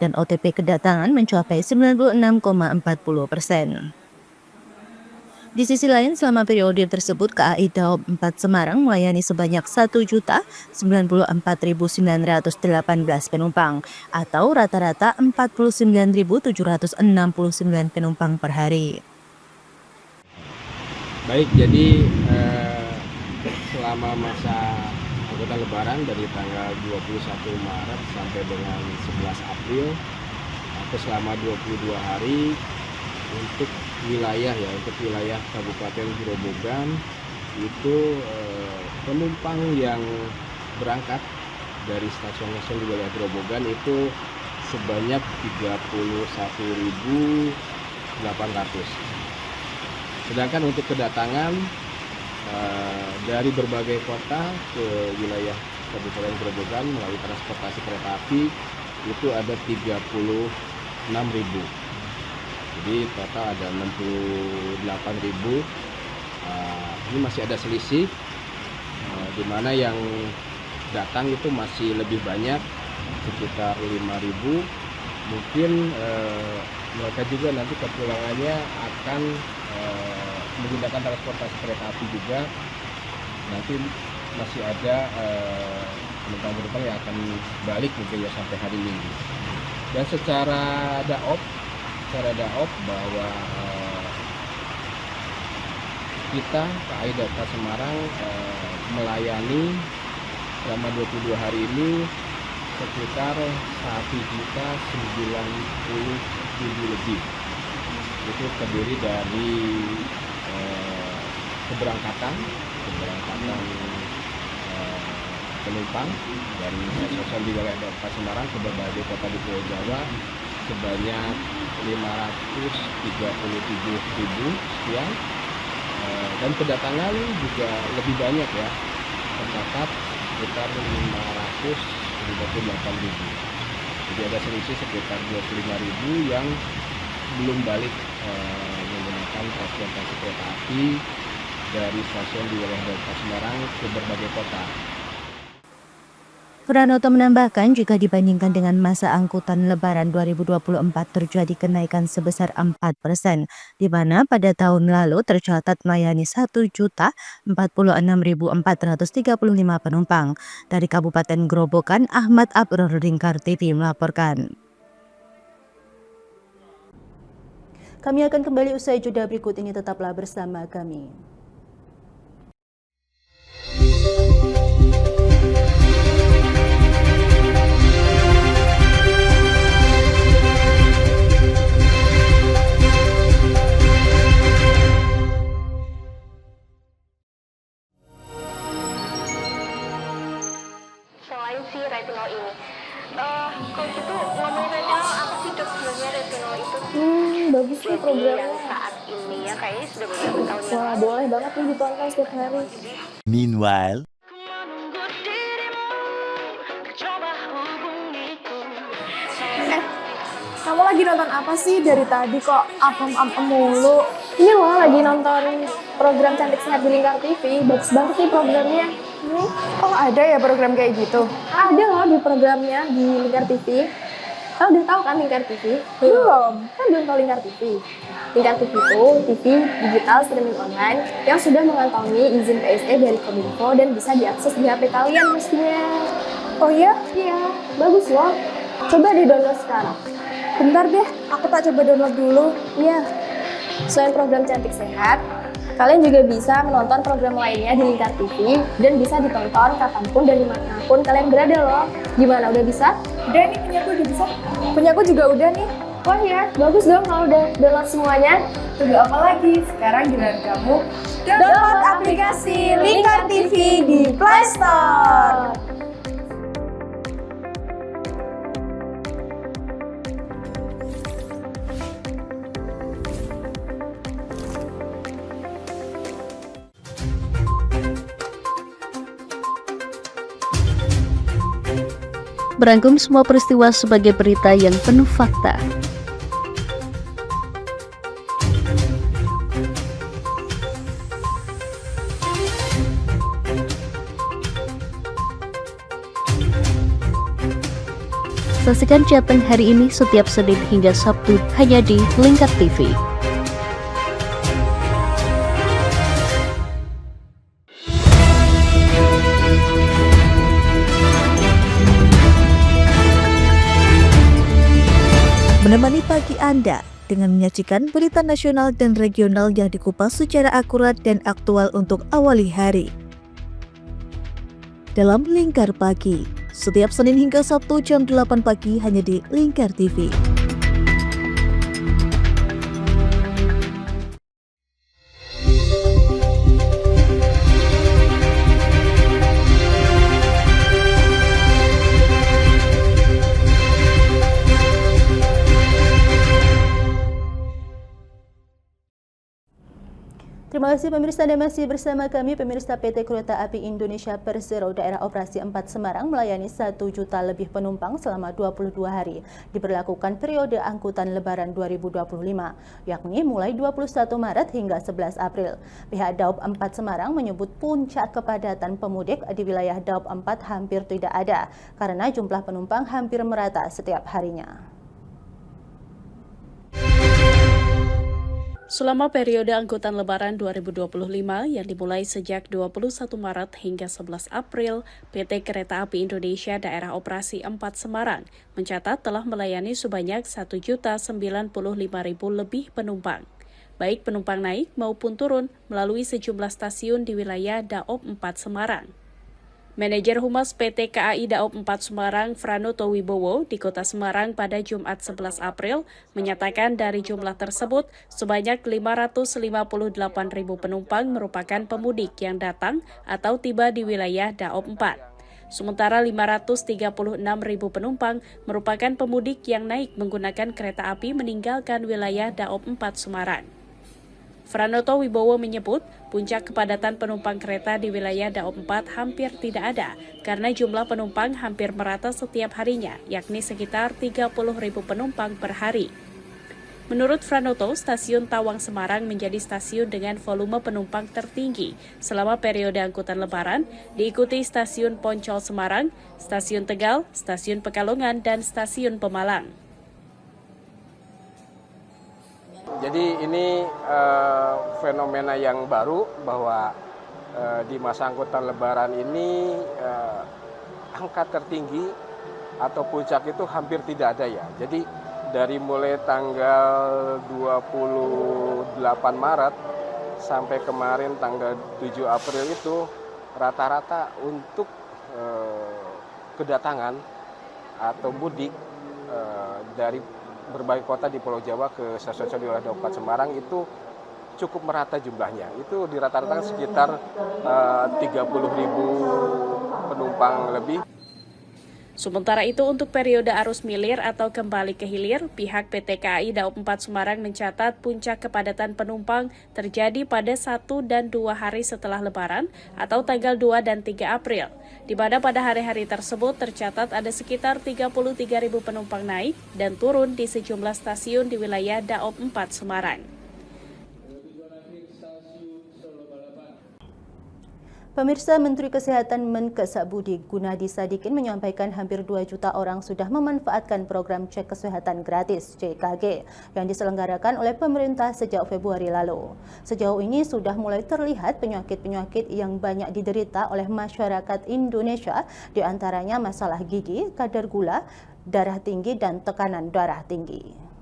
dan OTP kedatangan mencapai 96,40%. Di sisi lain, selama periode tersebut, KAI Daob 4 Semarang melayani sebanyak 1.094.918 penumpang atau rata-rata 49.769 penumpang per hari. Baik, jadi selama masa angkutan Lebaran dari tanggal 21 Maret sampai dengan 11 April atau selama 22 hari untuk wilayah Kabupaten Grobogan itu penumpang yang berangkat dari stasiun-stasiun di wilayah Grobogan itu sebanyak 31.800. Sedangkan untuk kedatangan dari berbagai kota ke wilayah Kabupaten Grobogan melalui transportasi kereta api itu ada 36.000. Jadi total ada 68.000. Ini masih ada selisih, di mana yang datang itu masih lebih banyak, sekitar 5.000. Mungkin mereka juga nanti kepulangannya akan menggunakan transportasi kereta api juga. Nanti masih ada penumpang-penumpang yang akan balik mungkin ya sampai hari Minggu. Dan secara daob bahwa kita KAI Daup Semarang melayani selama 22 hari ini sekitar 1.097.000 lebih. Itu terdiri dari keberangkatan penumpang dari sosial di wilayah Daup Semarang ke berbagai kota di Pulau Jawa sebanyak 537.000 sekian, dan kedatangan juga lebih banyak ya, tercatat sekitar 558.000. Jadi ada selisih sekitar 25.000 yang belum balik menggunakan transportasi kereta api dari stasiun di wilayah Daup Semarang ke berbagai kota. Pranoto menambahkan jika dibandingkan dengan masa angkutan Lebaran 2024 terjadi kenaikan sebesar 4%, di mana pada tahun lalu tercatat melayani 1.046.435 penumpang. Dari Kabupaten Grobogan, Ahmad Abror, Lingkar TV melaporkan. Kami akan kembali usai jeda berikut ini, tetaplah bersama kami. Selain si retinol ini, coach itu ngomongin retinol apa sih dok sebenarnya retinol itu? Bagus nih programnya. Yang saat ini ya kayaknya sudah beberapa tahun yang Wah, boleh banget nih ditonton setiap hari. Meanwhile, Kamu lagi nonton apa sih dari tadi kok apem-apem mulu? Ini loh lagi nonton program Cantik Sehat di Lingkar TV. Bagus banget nih programnya. Oh, ada ya program kayak gitu? Ada loh di programnya di Lingkar TV. Kau udah tahu kan Lingkar TV? Belum. Kan belum tahu Lingkar TV. Lingkar TV itu TV digital streaming online yang sudah mengantongi izin PSE dari Kominfo dan bisa diakses di HP kalian mestinya. Oh iya? Iya, bagus loh. Coba di download sekarang. Bentar deh, aku tak coba download dulu. Iya. Selain program Cantik Sehat, kalian juga bisa menonton program lainnya di Lingkar TV dan bisa ditonton kapanpun dan dimanapun kalian berada loh. Gimana, udah bisa? Udah nih, punyaku udah bisa. Punyaku juga udah nih. Wah ya, bagus dong kalau udah download semuanya. Tunggu apa lagi? Sekarang giliran kamu download aplikasi Lingkar TV di Play Store. Berangkum semua peristiwa sebagai berita yang penuh fakta. Saksikan Jateng hari ini setiap Senin hingga Sabtu hanya di Lingkar TV. Menemani pagi Anda dengan menyajikan berita nasional dan regional yang dikupas secara akurat dan aktual untuk awali hari. Dalam Lingkar Pagi, setiap Senin hingga Sabtu jam 8 pagi hanya di Lingkar TV. Terima kasih pemirsa, Anda masih bersama kami. Pemirsa, PT Kereta Api Indonesia Persero Daerah Operasi 4 Semarang melayani 1 juta lebih penumpang selama 22 hari. Diberlakukan periode angkutan Lebaran 2025, yakni mulai 21 Maret hingga 11 April. Pihak Daup 4 Semarang menyebut puncak kepadatan pemudik di wilayah Daup 4 hampir tidak ada, karena jumlah penumpang hampir merata setiap harinya. Selama periode angkutan Lebaran 2025 yang dimulai sejak 21 Maret hingga 11 April, PT Kereta Api Indonesia Daerah Operasi 4 Semarang mencatat telah melayani sebanyak 1.095.000 lebih penumpang. baik penumpang naik maupun turun melalui sejumlah stasiun di wilayah Daop 4 Semarang. Manajer Humas PT KAI Daop 4 Semarang, Franoto Wibowo, di Kota Semarang pada Jumat 11 April, menyatakan dari jumlah tersebut, sebanyak 558.000 penumpang merupakan pemudik yang datang atau tiba di wilayah Daop 4. Sementara 536.000 penumpang merupakan pemudik yang naik menggunakan kereta api meninggalkan wilayah Daop 4 Semarang. Franoto Wibowo menyebut puncak kepadatan penumpang kereta di wilayah Daop 4 hampir tidak ada karena jumlah penumpang hampir merata setiap harinya, yakni sekitar 30.000 penumpang per hari. Menurut Franoto, stasiun Tawang Semarang menjadi stasiun dengan volume penumpang tertinggi selama periode angkutan Lebaran, diikuti stasiun Poncol Semarang, stasiun Tegal, stasiun Pekalongan, dan stasiun Pemalang. Jadi ini fenomena yang baru bahwa di masa angkutan Lebaran ini angka tertinggi atau puncak itu hampir tidak ada ya. Jadi dari mulai tanggal 28 Maret sampai kemarin tanggal 7 April itu rata-rata untuk kedatangan atau mudik dari berbagai kota di Pulau Jawa ke stasiun di wilayah Daop 4 Semarang itu cukup merata jumlahnya. Itu di rata-rata sekitar 30.000 penumpang lebih. Sementara itu untuk periode arus milir atau kembali ke hilir, pihak PT KAI Daop 4 Semarang mencatat puncak kepadatan penumpang terjadi pada 1 dan 2 hari setelah Lebaran atau tanggal 2 dan 3 April. Di mana pada hari-hari tersebut tercatat ada sekitar 33.000 penumpang naik dan turun di sejumlah stasiun di wilayah Daop 4 Semarang. Pemirsa, Menteri Kesehatan Menkes Budi Gunadi Sadikin menyampaikan hampir 2 juta orang sudah memanfaatkan program cek kesehatan gratis CKG yang diselenggarakan oleh pemerintah sejak Februari lalu. Sejauh ini sudah mulai terlihat penyakit-penyakit yang banyak diderita oleh masyarakat Indonesia, diantaranya masalah gigi, kadar gula, darah tinggi, dan tekanan darah tinggi.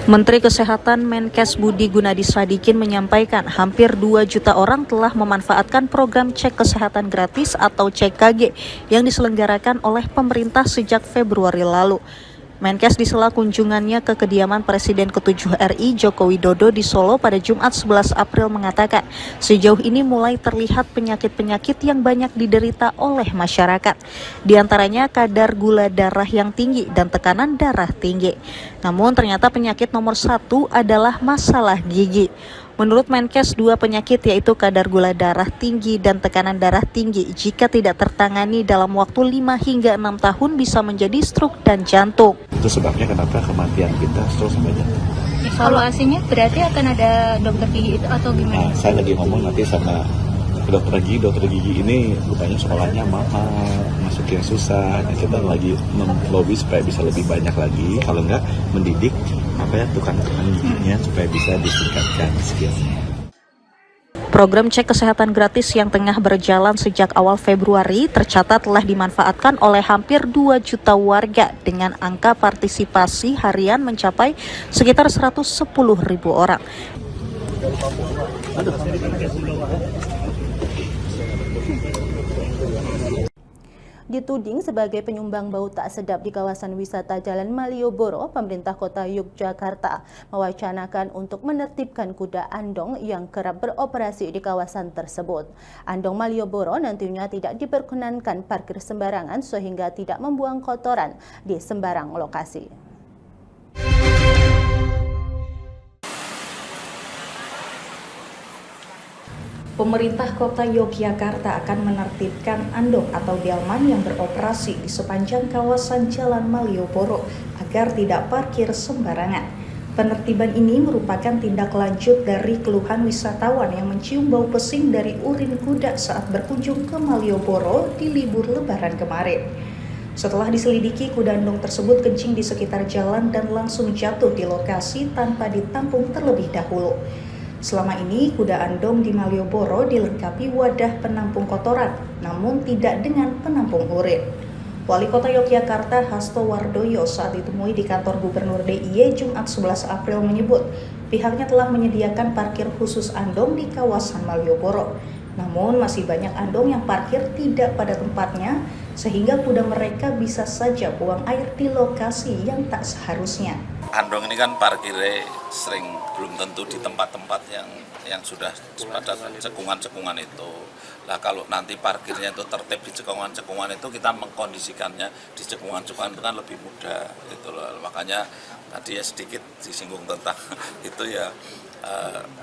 Menteri Kesehatan Menkes Budi Gunadi Sadikin menyampaikan hampir 2 juta orang telah memanfaatkan program cek kesehatan gratis atau CKG yang diselenggarakan oleh pemerintah sejak Februari lalu. Menkes di sela kunjungannya ke kediaman Presiden ke-7 RI Joko Widodo di Solo pada Jumat 11 April mengatakan, sejauh ini mulai terlihat penyakit-penyakit yang banyak diderita oleh masyarakat. Di antaranya kadar gula darah yang tinggi dan tekanan darah tinggi. Namun ternyata penyakit nomor 1 adalah masalah gigi. Menurut Menkes, 2 penyakit yaitu kadar gula darah tinggi dan tekanan darah tinggi jika tidak tertangani dalam waktu 5 hingga 6 tahun bisa menjadi stroke dan jantung. Itu sebabnya kenapa kematian kita stroke sampai jantung. Evaluasinya berarti akan ada dokter gigi itu atau gimana? Nah, saya lagi ngomong nanti sama dokter gigi ini rupanya sekolahnya mahal, masuknya susah. Nah, kita lagi melobi supaya bisa lebih banyak lagi, kalau enggak mendidik tukang giginya supaya bisa ditingkatkan skillnya. Program cek kesehatan gratis yang tengah berjalan sejak awal Februari tercatat telah dimanfaatkan oleh hampir 2 juta warga dengan angka partisipasi harian mencapai sekitar 110.000 orang. Dituding sebagai penyumbang bau tak sedap di kawasan wisata Jalan Malioboro, pemerintah kota Yogyakarta mewacanakan untuk menertibkan kuda andong yang kerap beroperasi di kawasan tersebut. Andong Malioboro nantinya tidak diperkenankan parkir sembarangan sehingga tidak membuang kotoran di sembarang lokasi. Pemerintah Kota Yogyakarta akan menertibkan andong atau delman yang beroperasi di sepanjang kawasan Jalan Malioboro agar tidak parkir sembarangan. Penertiban ini merupakan tindak lanjut dari keluhan wisatawan yang mencium bau pesing dari urin kuda saat berkunjung ke Malioboro di libur Lebaran kemarin. Setelah diselidiki, kuda andong tersebut kencing di sekitar jalan dan langsung jatuh di lokasi tanpa ditampung terlebih dahulu. Selama ini, kuda andong di Malioboro dilengkapi wadah penampung kotoran, namun tidak dengan penampung urin. Wali Kota Yogyakarta Hasto Wardoyo saat ditemui di kantor Gubernur DIY Jumat 11 April menyebut pihaknya telah menyediakan parkir khusus andong di kawasan Malioboro. Namun masih banyak andong yang parkir tidak pada tempatnya sehingga kuda mereka bisa saja buang air di lokasi yang tak seharusnya. Andong ini kan parkirnya sering belum tentu di tempat-tempat yang sudah pada cekungan-cekungan itu. Nah kalau nanti parkirnya itu tertib di cekungan-cekungan itu, kita mengkondisikannya di cekungan-cekungan itu kan lebih mudah gitu loh. Makanya tadi ya sedikit disinggung tentang itu ya,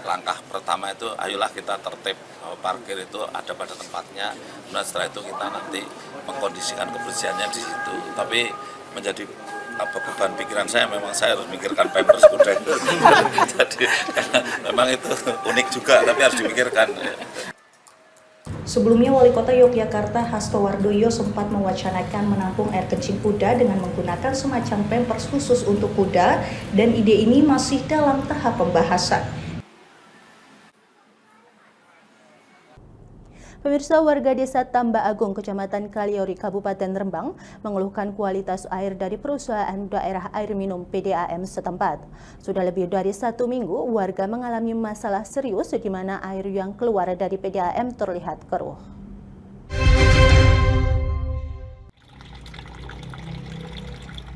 langkah pertama itu ayolah kita tertib, parkir itu ada pada tempatnya. Nah setelah itu kita nanti mengkondisikan kebersihannya di situ. Tapi menjadi beban pikiran saya, memang saya harus mikirkan pampers kuda itu. Jadi memang itu unik juga, tapi harus dipikirkan. Sebelumnya Wali Kota Yogyakarta Hasto Wardoyo sempat mewacanakan menampung air kencing kuda dengan menggunakan semacam pampers khusus untuk kuda, dan ide ini masih dalam tahap pembahasan. Pemirsa, warga desa Tambak Agung, Kecamatan Kaliori, Kabupaten Rembang mengeluhkan kualitas air dari perusahaan daerah air minum PDAM setempat. Sudah lebih dari 1 minggu, warga mengalami masalah serius di mana air yang keluar dari PDAM terlihat keruh.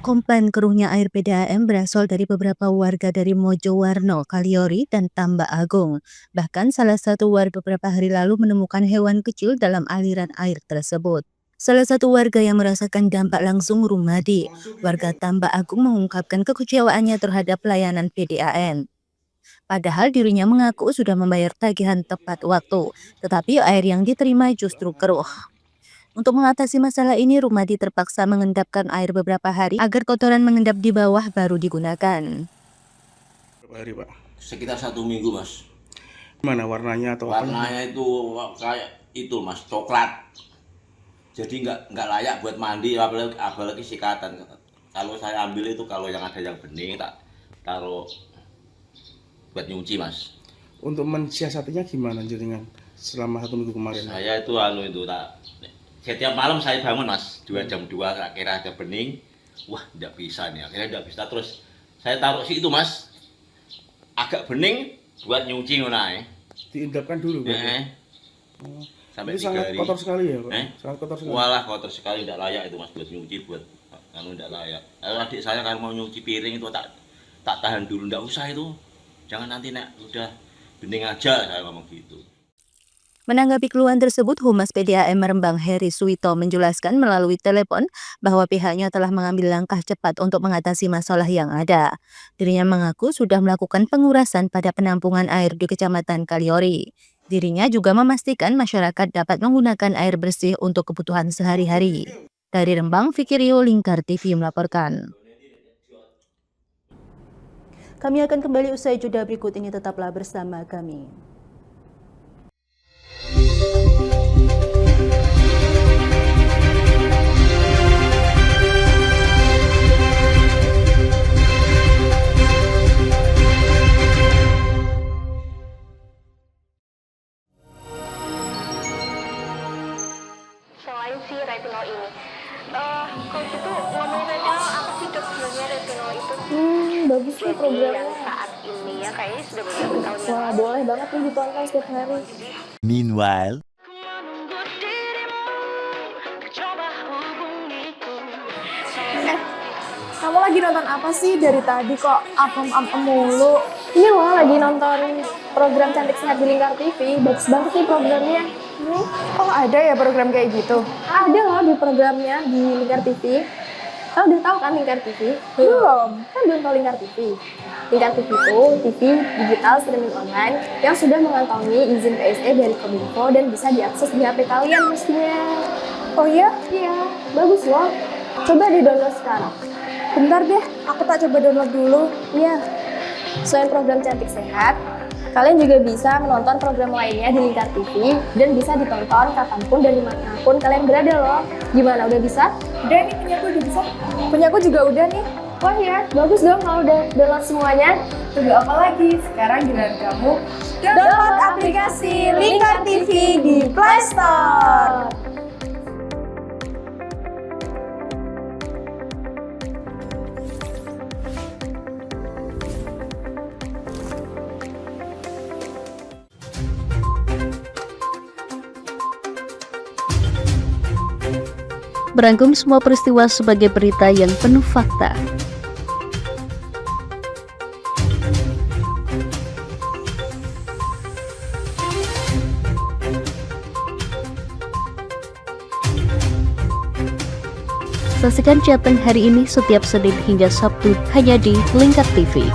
Komplain keruhnya air PDAM berasal dari beberapa warga dari Mojowarno, Kaliori, dan Tambak Agung. Bahkan salah satu warga beberapa hari lalu menemukan hewan kecil dalam aliran air tersebut. Salah satu warga yang merasakan dampak langsung, Rumadi, warga Tambak Agung, mengungkapkan kekecewaannya terhadap pelayanan PDAM. Padahal dirinya mengaku sudah membayar tagihan tepat waktu, tetapi air yang diterima justru keruh. Untuk mengatasi masalah ini, Rumadi terpaksa mengendapkan air beberapa hari agar kotoran mengendap di bawah baru digunakan. Berapa hari, Pak? Sekitar 1 minggu, Mas. Gimana warnanya atau warnanya itu kayak itu, Mas, coklat. Jadi nggak layak buat mandi, apalagi sikatan. Kalau saya ambil itu, kalau yang ada yang bening tak taruh buat nyuci, Mas. Untuk mensiasatinya gimana jaringan selama 1 minggu kemarin? Saya itu tak. Setiap malam saya bangun, Mas, 2 jam 2 kira ada bening. Wah, tidak bisa nih, akhirnya tidak bisa. Terus saya taruh situ, Mas, agak bening buat nyuci ngono. Diendapkan dulu, sampai 3 hari. Kotor sekali ya, Pak? Sangat kotor sekali. Walah, kotor sekali, tidak layak itu, Mas, buat nyuci, buat kalau tidak layak. Kalau adik saya kan mau nyuci piring itu tak tahan dulu, tidak usah itu. Jangan nanti udah bening aja, saya ngomong gitu. Menanggapi keluhan tersebut, Humas PDAM Rembang Heri Suwito menjelaskan melalui telepon bahwa pihaknya telah mengambil langkah cepat untuk mengatasi masalah yang ada. Dirinya mengaku sudah melakukan pengurasan pada penampungan air di Kecamatan Kaliori. Dirinya juga memastikan masyarakat dapat menggunakan air bersih untuk kebutuhan sehari-hari. Dari Rembang, Fikirio, Lingkar TV melaporkan. Kami akan kembali usai jeda berikut ini, tetaplah bersama kami. Selain si retinol ini, kalau gitu ngomongin retinol, apa sih dok sebenarnya retinol itu? Bagus nih programnya. Yang saat ini ya kayaknya sudah beberapa tahun yang Wah, boleh banget nih ditonton setiap hari. Meanwhile, Kamu lagi nonton apa sih dari tadi kok apem-apem mulu? Ini loh lagi nonton program Cantik Sehat di Lingkar TV. Bagus banget nih programnya. Oh ada ya program kayak gitu? Ada loh di programnya di Lingkar TV. Kau udah tahu kan Lingkar TV? Belum. Kan belum tahu Lingkar TV. Lingkar TV itu TV digital streaming online yang sudah mengantongi izin PSE dari Kominfo dan bisa diakses di HP kalian mestinya. Oh iya? Iya, bagus loh. Coba di-download sekarang. Bentar deh, aku tak coba download dulu. Iya. Selain program Cantik Sehat, kalian juga bisa menonton program lainnya di Lingkar TV dan bisa ditonton kapanpun dan dimanapun kalian berada loh. Gimana, udah bisa? Udah nih, punyaku udah bisa. Punyaku juga udah nih. Wah ya, bagus dong kalau udah download semuanya. Tunggu apa lagi? Sekarang giliran kamu download aplikasi Lingkar TV di Play Store. merangkum semua peristiwa sebagai berita yang penuh fakta. Saksikan Jateng hari ini setiap Senin hingga Sabtu hanya di Lingkar TV.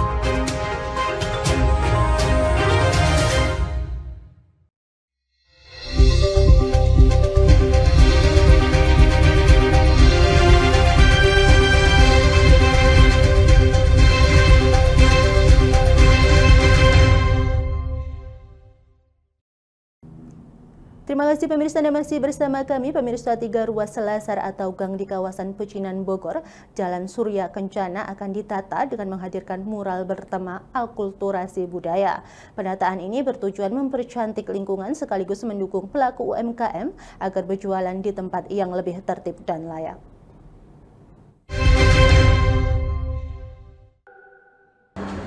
Terima kasih pemirsa, Anda masih bersama kami. Pemirsa, 3 ruas selasar atau gang di kawasan Pecinan Bogor, Jalan Surya Kencana akan ditata dengan menghadirkan mural bertema akulturasi budaya. Penataan ini bertujuan mempercantik lingkungan sekaligus mendukung pelaku UMKM agar berjualan di tempat yang lebih tertib dan layak.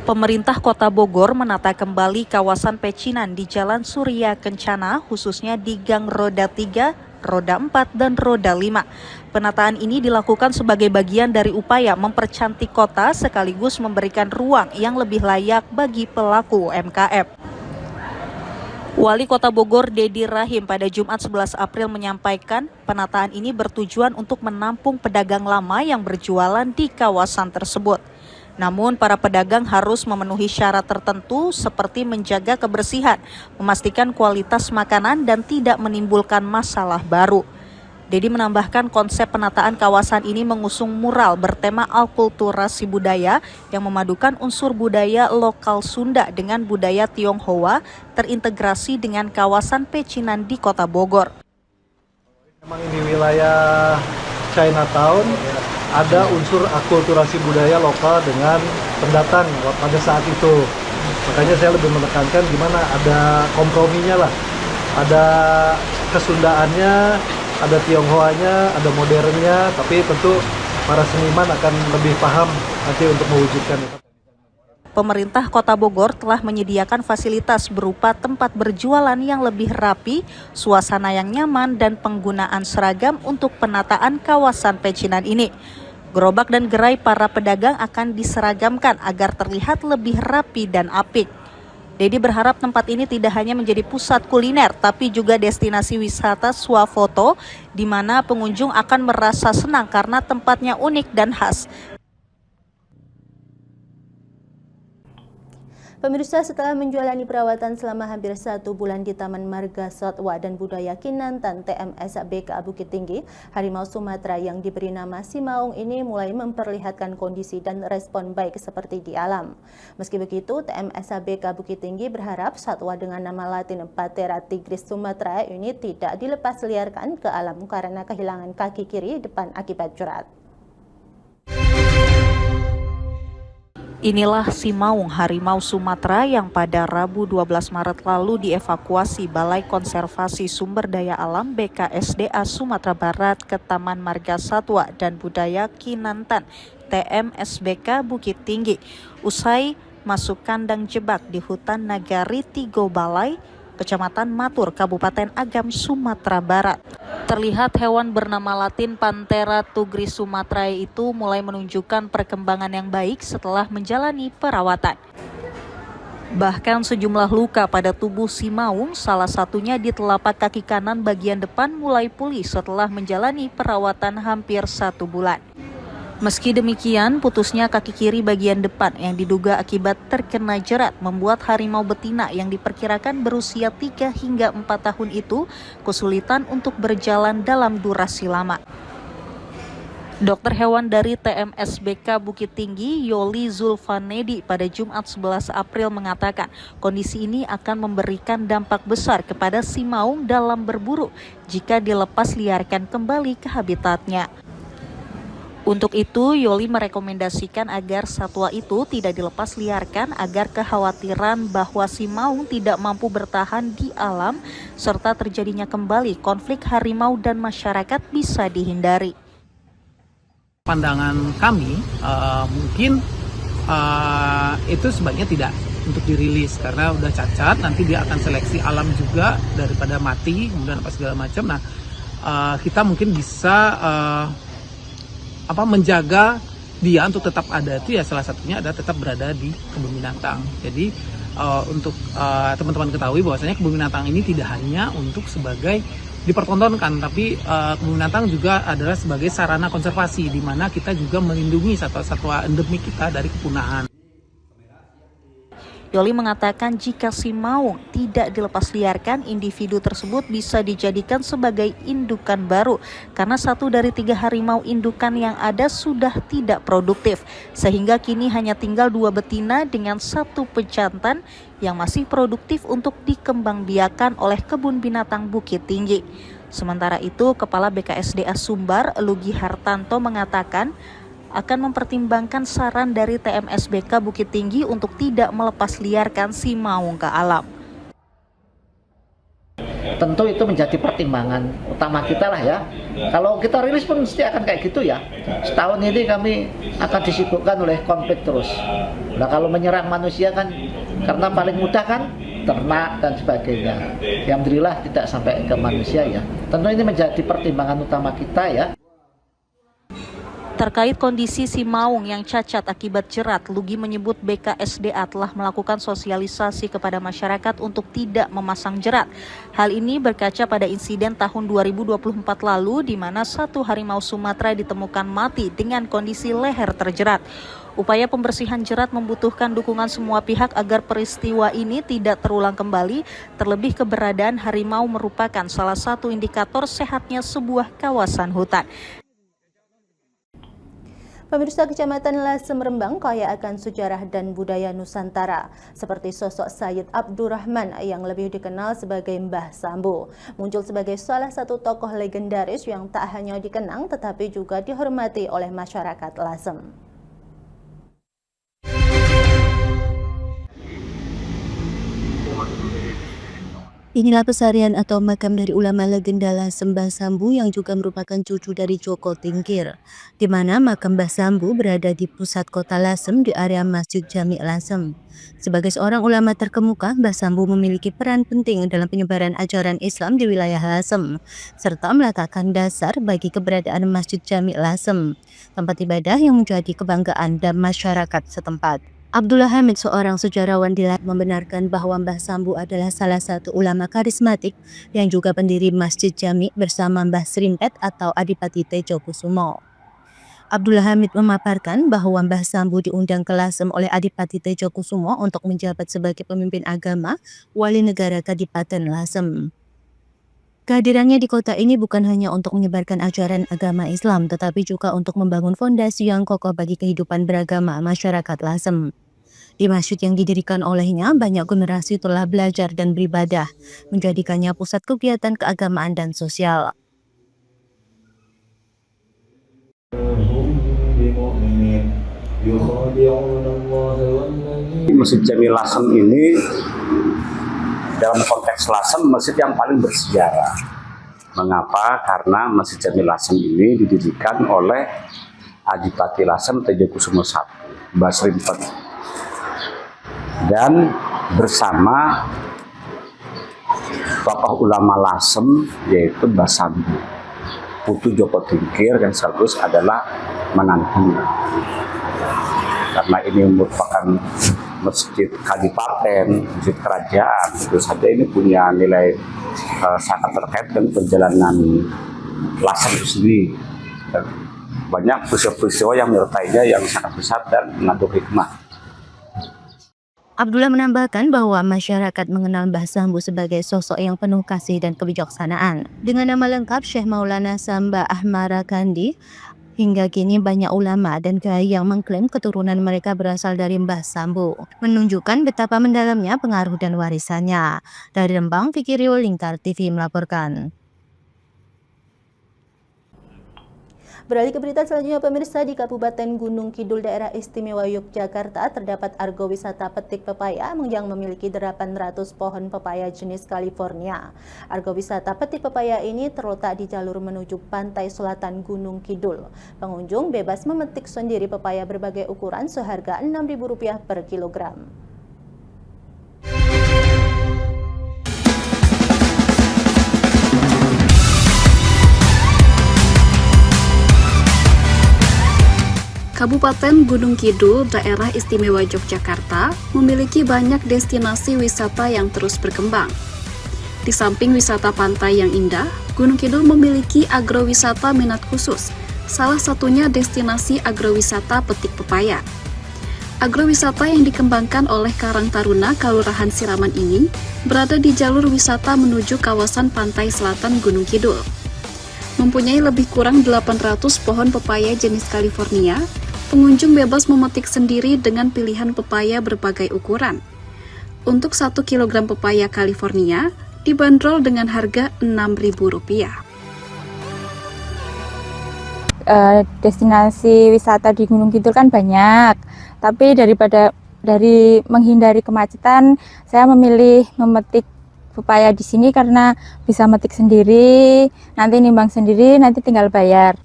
Pemerintah Kota Bogor menata kembali kawasan pecinan di Jalan Surya Kencana, khususnya di Gang Roda 3, Roda 4, dan Roda 5. Penataan ini dilakukan sebagai bagian dari upaya mempercantik kota sekaligus memberikan ruang yang lebih layak bagi pelaku UMKM. Wali Kota Bogor Dedi Rahim pada Jumat 11 April menyampaikan penataan ini bertujuan untuk menampung pedagang lama yang berjualan di kawasan tersebut. Namun para pedagang harus memenuhi syarat tertentu seperti menjaga kebersihan, memastikan kualitas makanan dan tidak menimbulkan masalah baru. Dedi menambahkan konsep penataan kawasan ini mengusung mural bertema akulturasi budaya yang memadukan unsur budaya lokal Sunda dengan budaya Tionghoa terintegrasi dengan kawasan pecinan di Kota Bogor. Memang ini wilayah Chinatown, ada unsur akulturasi budaya lokal dengan pendatang pada saat itu. Makanya saya lebih menekankan gimana ada komprominya lah. Ada kesundaannya, ada Tionghoanya, ada modernnya, tapi tentu para seniman akan lebih paham nanti untuk mewujudkan itu. Pemerintah Kota Bogor telah menyediakan fasilitas berupa tempat berjualan yang lebih rapi, suasana yang nyaman, dan penggunaan seragam untuk penataan kawasan pecinan ini. Gerobak dan gerai para pedagang akan diseragamkan agar terlihat lebih rapi dan apik. Dedi berharap tempat ini tidak hanya menjadi pusat kuliner, tapi juga destinasi wisata swafoto, di mana pengunjung akan merasa senang karena tempatnya unik dan khas. Pemirsa, setelah menjalani perawatan selama hampir 1 bulan di Taman Marga Satwa dan Budaya Kinantan TMSBK Bukit Tinggi, harimau Sumatera yang diberi nama Simaung ini mulai memperlihatkan kondisi dan respon baik seperti di alam. Meski begitu, TMSBK Bukit Tinggi berharap satwa dengan nama latin Panthera tigris Sumatera ini tidak dilepas liarkan ke alam karena kehilangan kaki kiri depan akibat jerat. Inilah Simaung, harimau Sumatera yang pada Rabu 12 Maret lalu dievakuasi Balai Konservasi Sumber Daya Alam BKSDA Sumatera Barat ke Taman Marga Satwa dan Budaya Kinantan TMSBK Bukit Tinggi. Usai masuk kandang jebak di hutan Nagari Tigo Balai, Kecamatan Matur, Kabupaten Agam, Sumatera Barat. Terlihat hewan bernama latin Panthera tigris Sumatera itu mulai menunjukkan perkembangan yang baik setelah menjalani perawatan. Bahkan sejumlah luka pada tubuh Simaung, salah satunya di telapak kaki kanan bagian depan mulai pulih setelah menjalani perawatan hampir 1 bulan. Meski demikian, putusnya kaki kiri bagian depan yang diduga akibat terkena jerat membuat harimau betina yang diperkirakan berusia 3 hingga 4 tahun itu kesulitan untuk berjalan dalam durasi lama. Dokter hewan dari TMSBK Bukit Tinggi, Yoli Zulfanedi, pada Jumat 11 April mengatakan kondisi ini akan memberikan dampak besar kepada Simaung dalam berburu jika dilepas liarkan kembali ke habitatnya. Untuk itu, Yoli merekomendasikan agar satwa itu tidak dilepas liarkan agar kekhawatiran bahwa Simaung tidak mampu bertahan di alam serta terjadinya kembali konflik harimau dan masyarakat bisa dihindari. Pandangan kami mungkin itu sebaiknya tidak untuk dirilis karena udah cacat, nanti dia akan seleksi alam juga daripada mati kemudian apa segala macam. Nah, kita mungkin bisa menjaga dia untuk tetap ada, itu ya salah satunya adalah tetap berada di kebun binatang. Jadi untuk teman-teman ketahui bahwasanya kebun binatang ini tidak hanya untuk sebagai dipertontonkan, tapi kebun binatang juga adalah sebagai sarana konservasi, di mana kita juga melindungi satwa-satwa endemik kita dari kepunahan. Yoli mengatakan jika si maung tidak dilepas liarkan, individu tersebut bisa dijadikan sebagai indukan baru karena 1 dari 3 harimau indukan yang ada sudah tidak produktif, sehingga kini hanya tinggal 2 betina dengan 1 pejantan yang masih produktif untuk dikembangbiakan oleh Kebun Binatang Bukit Tinggi. Sementara itu, Kepala BKSDA Sumbar, Lugi Hartanto mengatakan akan mempertimbangkan saran dari TMSBK Bukit Tinggi untuk tidak melepas liarkan si maung ke alam. Tentu itu menjadi pertimbangan utama kita lah ya. Kalau kita rilis pun mesti akan kayak gitu ya. Setahun ini kami akan disibukkan oleh konflik terus. Nah kalau menyerang manusia kan karena paling mudah kan ternak dan sebagainya. Alhamdulillah tidak sampai ke manusia ya. Tentu ini menjadi pertimbangan utama kita ya. Terkait kondisi si maung yang cacat akibat jerat, Lugi menyebut BKSDA telah melakukan sosialisasi kepada masyarakat untuk tidak memasang jerat. Hal ini berkaca pada insiden tahun 2024 lalu di mana 1 harimau Sumatera ditemukan mati dengan kondisi leher terjerat. Upaya pembersihan jerat membutuhkan dukungan semua pihak agar peristiwa ini tidak terulang kembali, terlebih keberadaan harimau merupakan salah satu indikator sehatnya sebuah kawasan hutan. Pemirsa, Kecamatan Lasem Rembang kaya akan sejarah dan budaya Nusantara, seperti sosok Sayyid Abdurrahman yang lebih dikenal sebagai Mbah Sambu. Muncul sebagai salah satu tokoh legendaris yang tak hanya dikenang tetapi juga dihormati oleh masyarakat Lasem. Inilah pesarian atau makam dari ulama legenda Lasem Mbah Sambu yang juga merupakan cucu dari Joko Tingkir, di mana makam Mbah Sambu berada di pusat kota Lasem di area Masjid Jami' Lasem. Sebagai seorang ulama terkemuka, Mbah Sambu memiliki peran penting dalam penyebaran ajaran Islam di wilayah Lasem, serta meletakkan dasar bagi keberadaan Masjid Jami' Lasem, tempat ibadah yang menjadi kebanggaan dan masyarakat setempat. Abdullah Hamid, seorang sejarawan di Lasem, membenarkan bahwa Mbah Sambu adalah salah satu ulama karismatik yang juga pendiri Masjid Jami' bersama Mbah Srimpet atau Adipati Tejokusumo. Abdullah Hamid memaparkan bahwa Mbah Sambu diundang ke Lasem oleh Adipati Tejokusumo untuk menjabat sebagai pemimpin agama Wali Negara Kadipaten Lasem. Kehadirannya di kota ini bukan hanya untuk menyebarkan ajaran agama Islam, tetapi juga untuk membangun fondasi yang kokoh bagi kehidupan beragama masyarakat Lasem. Di masjid yang didirikan olehnya, banyak generasi telah belajar dan beribadah, menjadikannya pusat kegiatan keagamaan dan sosial. Masjid Jami' Lasem ini dalam konteks Lasem masjid yang paling bersejarah. Mengapa? Karena Masjid Jami' Lasem ini didirikan oleh Adipati Lasem Tejokusumo I, Mbah Srimpet, dan bersama tokoh ulama Lasem yaitu Mbah Sambu, putu Joko Tingkir yang sekaligus adalah menantunya. Karena ini merupakan masjid kadipaten, masjid kerajaan, tentu saja ini punya nilai sangat terkait dengan perjalanan Lasem itu sendiri. Banyak peristiwa-peristiwa yang menyertainya yang sangat besar dan mengandung hikmah. Abdullah menambahkan bahwa masyarakat mengenal Mbah Sambu sebagai sosok yang penuh kasih dan kebijaksanaan. Dengan nama lengkap Syekh Maulana Samba Ahmara Kandi, hingga kini banyak ulama dan kiai yang mengklaim keturunan mereka berasal dari Mbah Sambu, menunjukkan betapa mendalamnya pengaruh dan warisannya. Dari Rembang, Vicky Rio, Lingkar TV melaporkan. Beralih ke berita selanjutnya, pemirsa, di Kabupaten Gunung Kidul, Daerah Istimewa Yogyakarta, terdapat argo wisata petik pepaya yang memiliki 800 pohon pepaya jenis California. Argo wisata petik pepaya ini terletak di jalur menuju pantai selatan Gunung Kidul. Pengunjung bebas memetik sendiri pepaya berbagai ukuran seharga Rp6.000 per kilogram. Kabupaten Gunung Kidul, Daerah Istimewa Yogyakarta, memiliki banyak destinasi wisata yang terus berkembang. Di samping wisata pantai yang indah, Gunung Kidul memiliki agrowisata minat khusus, salah satunya destinasi agrowisata Petik Pepaya. Agrowisata yang dikembangkan oleh Karang Taruna, Kelurahan Siraman ini, berada di jalur wisata menuju kawasan pantai selatan Gunung Kidul. Mempunyai lebih kurang 800 pohon pepaya jenis California, pengunjung bebas memetik sendiri dengan pilihan pepaya berbagai ukuran. Untuk 1 kg pepaya California dibanderol dengan harga Rp6.000. Destinasi wisata di Gunung Kidul kan banyak, tapi dari menghindari kemacetan, saya memilih memetik pepaya di sini karena bisa metik sendiri, nanti nimbang sendiri, nanti tinggal bayar.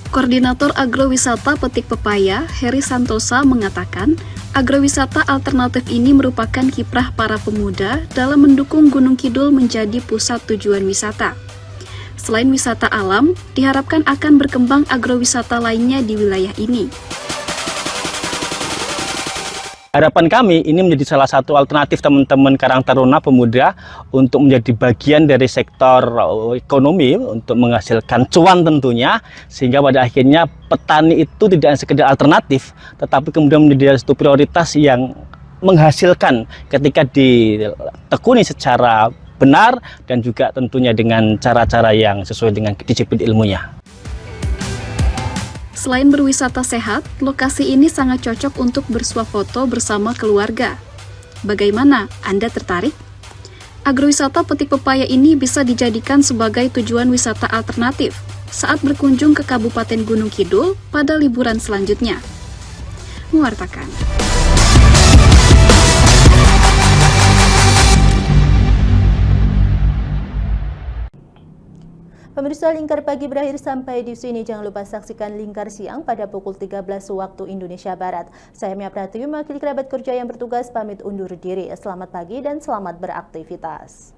Koordinator Agrowisata Petik Pepaya, Heri Santosa, mengatakan agrowisata alternatif ini merupakan kiprah para pemuda dalam mendukung Gunung Kidul menjadi pusat tujuan wisata. Selain wisata alam, diharapkan akan berkembang agrowisata lainnya di wilayah ini. Harapan kami ini menjadi salah satu alternatif teman-teman Karang Taruna pemuda untuk menjadi bagian dari sektor ekonomi untuk menghasilkan cuan tentunya, sehingga pada akhirnya petani itu tidak hanya sekedar alternatif tetapi kemudian menjadi satu prioritas yang menghasilkan ketika ditekuni secara benar dan juga tentunya dengan cara-cara yang sesuai dengan disiplin ilmunya. Selain berwisata sehat, lokasi ini sangat cocok untuk bersuah foto bersama keluarga. Bagaimana? Anda tertarik? Agrowisata Petik Pepaya ini bisa dijadikan sebagai tujuan wisata alternatif saat berkunjung ke Kabupaten Gunung Kidul pada liburan selanjutnya. Mewartakan. Pemirsa, Lingkar Pagi berakhir sampai di sini. Jangan lupa saksikan Lingkar Siang pada pukul 13 waktu Indonesia Barat. Saya Mia Pratiwi, mewakili kerabat kerja yang bertugas, pamit undur diri. Selamat pagi dan selamat beraktivitas.